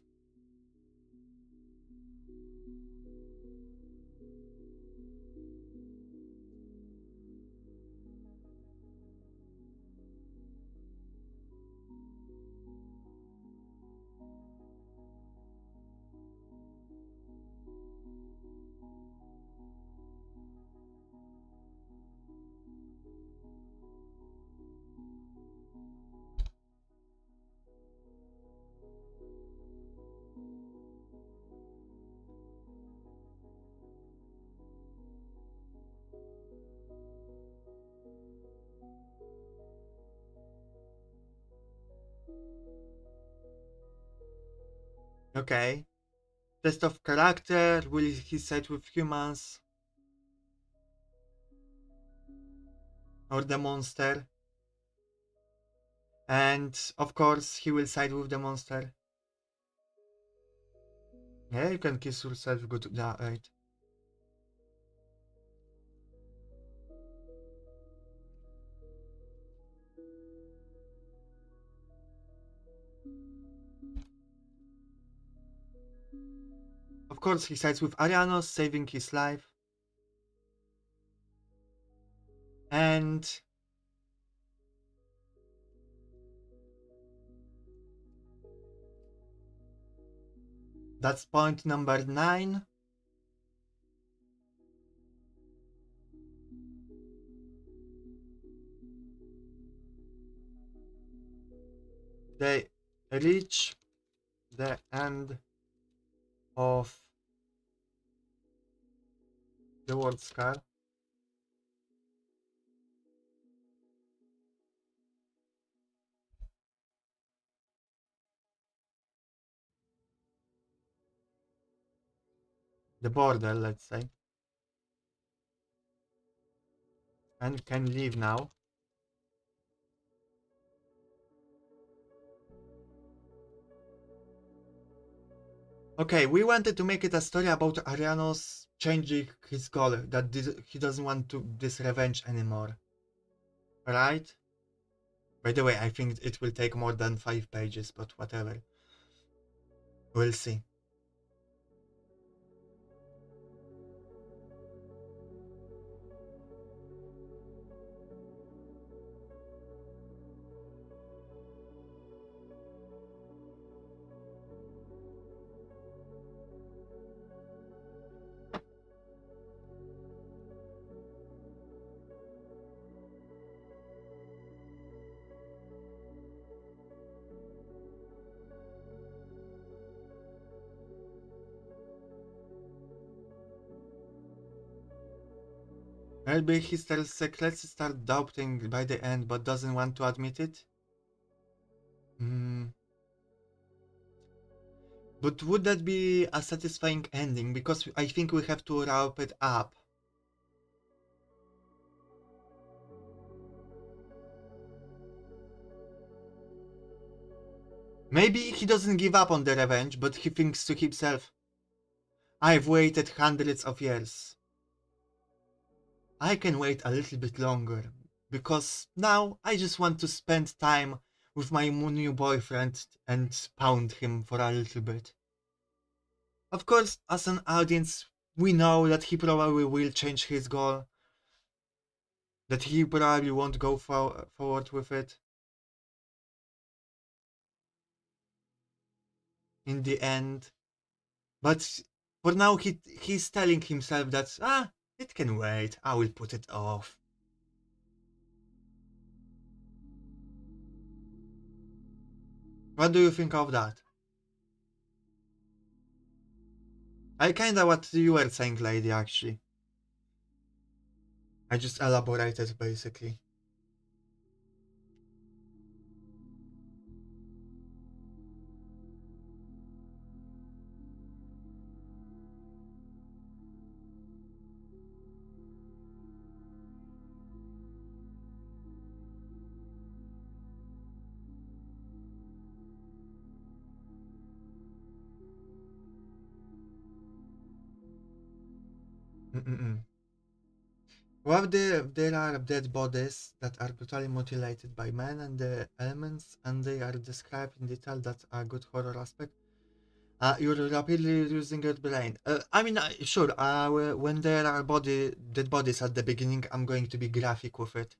S1: Okay. Test of character. Will he side with humans or the monster? And of course, he will side with the monster. Yeah, you can kiss yourself. Good. Yeah, right. Of course, he sides with Arianos, saving his life. And that's point number 9. They reach the end of the world scar. The border, let's say. And can leave now. Okay, we wanted to make it a story about Arianos changing his goal, that he doesn't want to this revenge anymore. Right? By the way, I think it will take more than 5 pages, but whatever. We'll see. Maybe he starts secretly start doubting by the end, but doesn't want to admit it. Hmm. But would that be a satisfying ending? Because I think we have to wrap it up. Maybe he doesn't give up on the revenge, but he thinks to himself, I've waited hundreds of years. I can wait a little bit longer, because now I just want to spend time with my new boyfriend and pound him for a little bit. Of course, as an audience, we know that he probably will change his goal, that he probably won't go forward with it in the end. But for now, he's telling himself that, it can wait, I will put it off. What do you think of that? I kinda what you were saying, lady, actually. I just elaborated, basically. Mm-mm-mm. Well, there are dead bodies that are brutally mutilated by men and the elements, and they are described in detail. That's a good horror aspect. You're rapidly losing your brain. I mean, sure. When there are dead bodies at the beginning, I'm going to be graphic with it.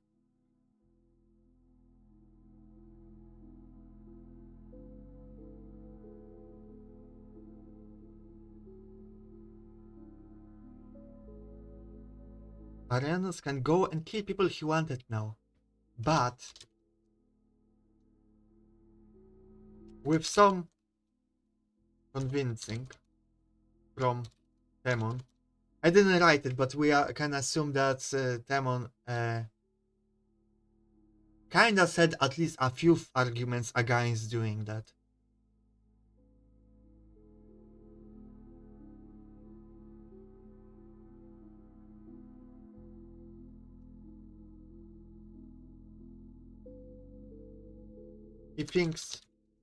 S1: Arianos can go and kill people he wanted now, but with some convincing from Temon. I didn't write it, but we can assume that Temon kinda said at least a few arguments against doing that. He thinks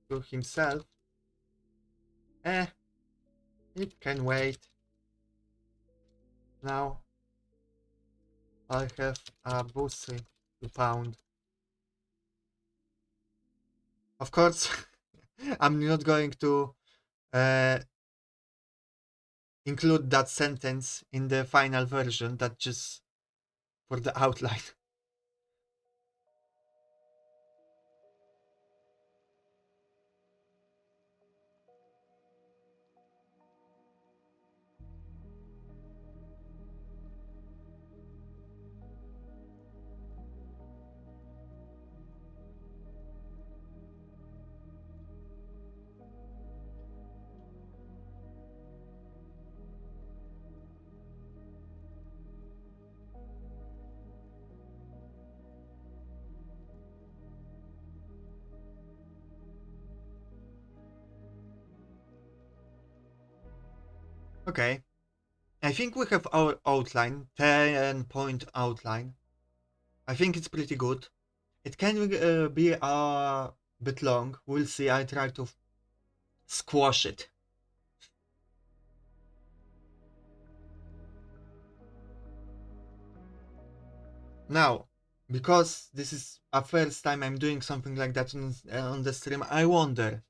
S1: to himself, eh, it can wait. Now I have a bussy to pound. Of course, I'm not going to uh, include that sentence in the final version, that just for the outline. Okay, I think we have our outline, 10-point outline. I think it's pretty good. It can be a bit long. We'll see. I try to squash it. Now, because this is a first time I'm doing something like that on the stream, I wonder.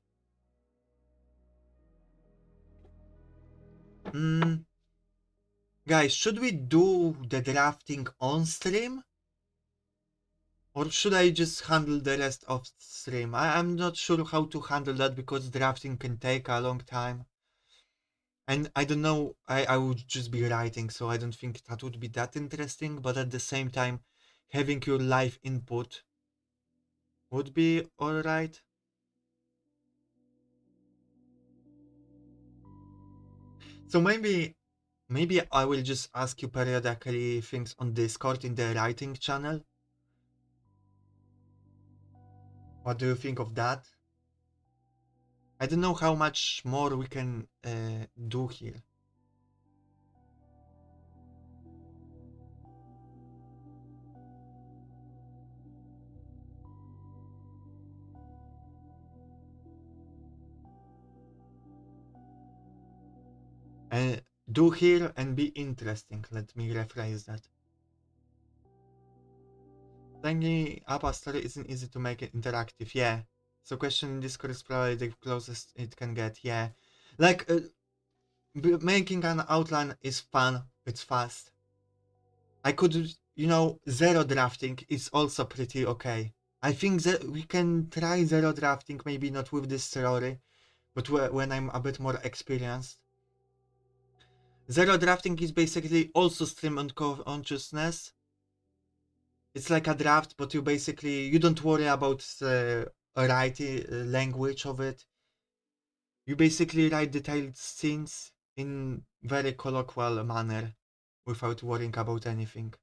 S1: Guys, should we do the drafting on stream? Or should I just handle the rest of stream? I'm not sure how to handle that because drafting can take a long time. And I don't know, I would just be writing, so I don't think that would be that interesting, but at the same time, having your live input would be alright. So maybe I will just ask you periodically things on Discord in the writing channel. What do you think of that? I don't know how much more we can do here. Do here and be interesting. Let me rephrase that. Bringing up a story isn't easy to make it interactive, yeah. So question in Discord is probably the closest it can get, yeah. Like, making an outline is fun, it's fast. I could, zero drafting is also pretty okay. I think that we can try zero drafting, maybe not with this story, but when I'm a bit more experienced. Zero drafting is basically also stream unconsciousness. It's like a draft, but you don't worry about the writing language of it. You basically write detailed scenes in very colloquial manner without worrying about anything.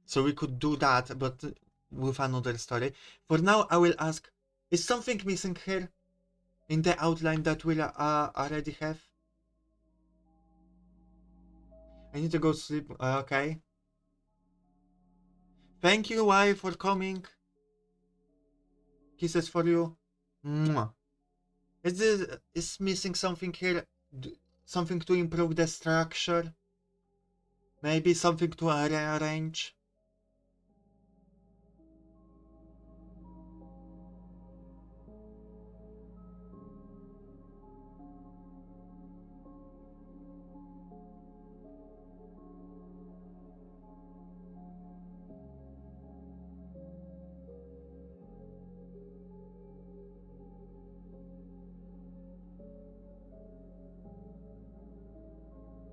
S1: So we could do that, but with another story. For now, I will ask, is something missing here in the outline that we already have? I need to go sleep. Okay. Thank you, Y, for coming. Kisses for you. Mwah. Is missing something here? Something to improve the structure? Maybe something to rearrange? 。 . 。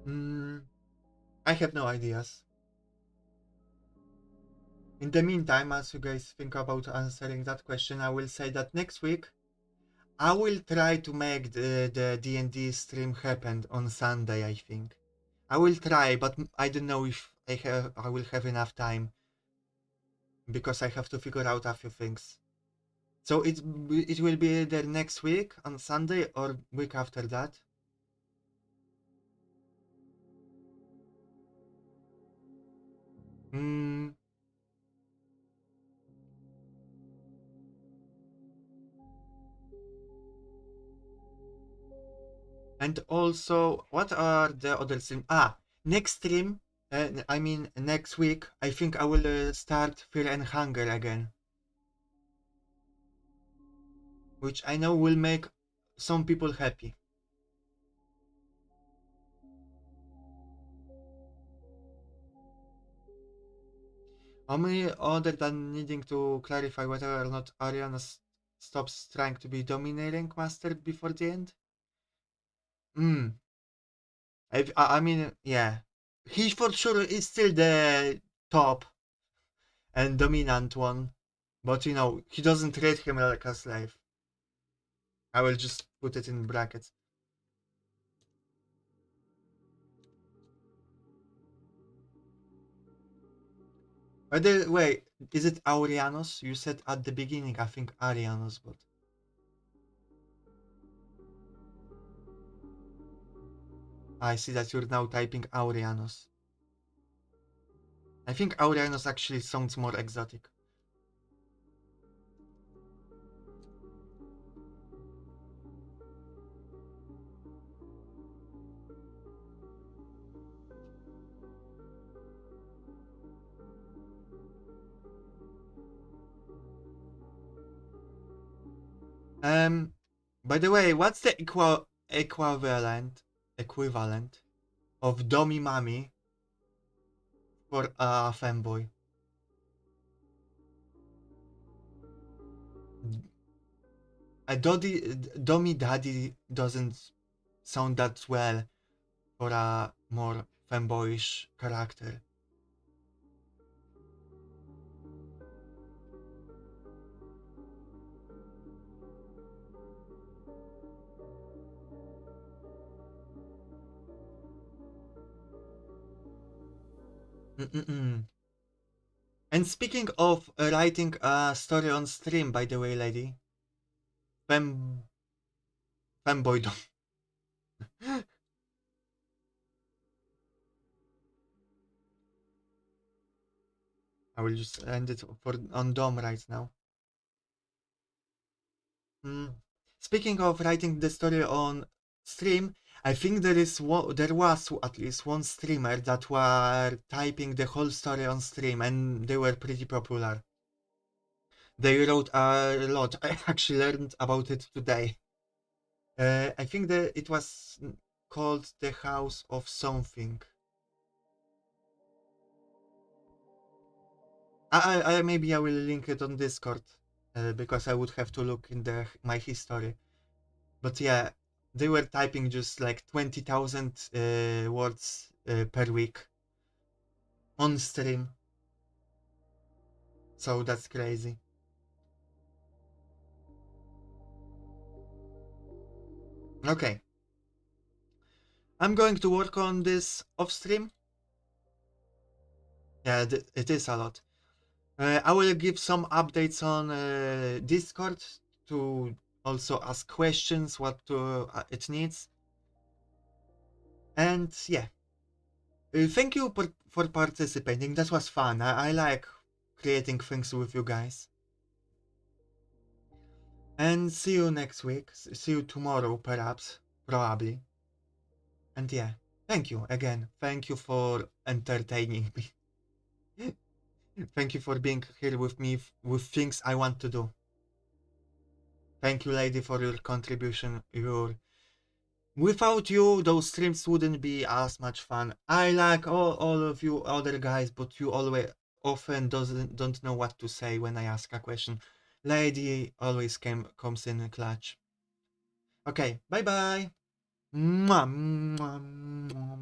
S1: Mm, I have no ideas. In the meantime, as you guys think about answering that question, I will say that next week I will try to make the D&D stream happen on Sunday, I think. I will try, but I don't know if I will have enough time because I have to figure out a few things. So it will be either next week on Sunday or week after that. Mm, and also, what are the other stream? Next stream. I mean, next week. I think I will start Fear and Hunger again, which I know will make some people happy. Only other than needing to clarify whether or not Ariana stops trying to be dominating master before the end. Hmm. I mean, yeah. He for sure is still the top and dominant one, but he doesn't treat him like a slave. I will just put it in brackets. By the way, is it Aurianos? You said at the beginning, I think Arianos, but I see that you're now typing Aurianos. I think Aurianos actually sounds more exotic. Um, by the way, what's the equivalent of Domi Mami for a fanboy? A Domi Daddy doesn't sound that well for a more fanboyish character. Mm-mm-mm. And speaking of writing a story on stream, by the way, lady, fan fanboy Dom. I will just end it for on Dom right now. Mm. Speaking of writing the story on stream, I think there was at least one streamer that were typing the whole story on stream, and they were pretty popular. They wrote a lot. I actually learned about it today. I think that it was called the House of Something. Maybe I will link it on Discord because I would have to look in my history. But yeah, they were typing just like 20,000 words per week on stream. So that's crazy. Okay, I'm going to work on this off stream. Yeah, it is a lot. I will give some updates on Discord to also ask questions what it needs. And yeah, thank you for participating. That was fun. I like creating things with you guys. And see you next week. See you tomorrow, perhaps. Probably. And yeah, thank you again. Thank you for entertaining me. Thank you for being here with me with things I want to do. Thank you, lady, for your contribution. Without you, those streams wouldn't be as much fun. I like all of you other guys, but you always often don't know what to say when I ask a question. Lady always comes in clutch. Okay, bye bye. Mwah, mwah, mwah.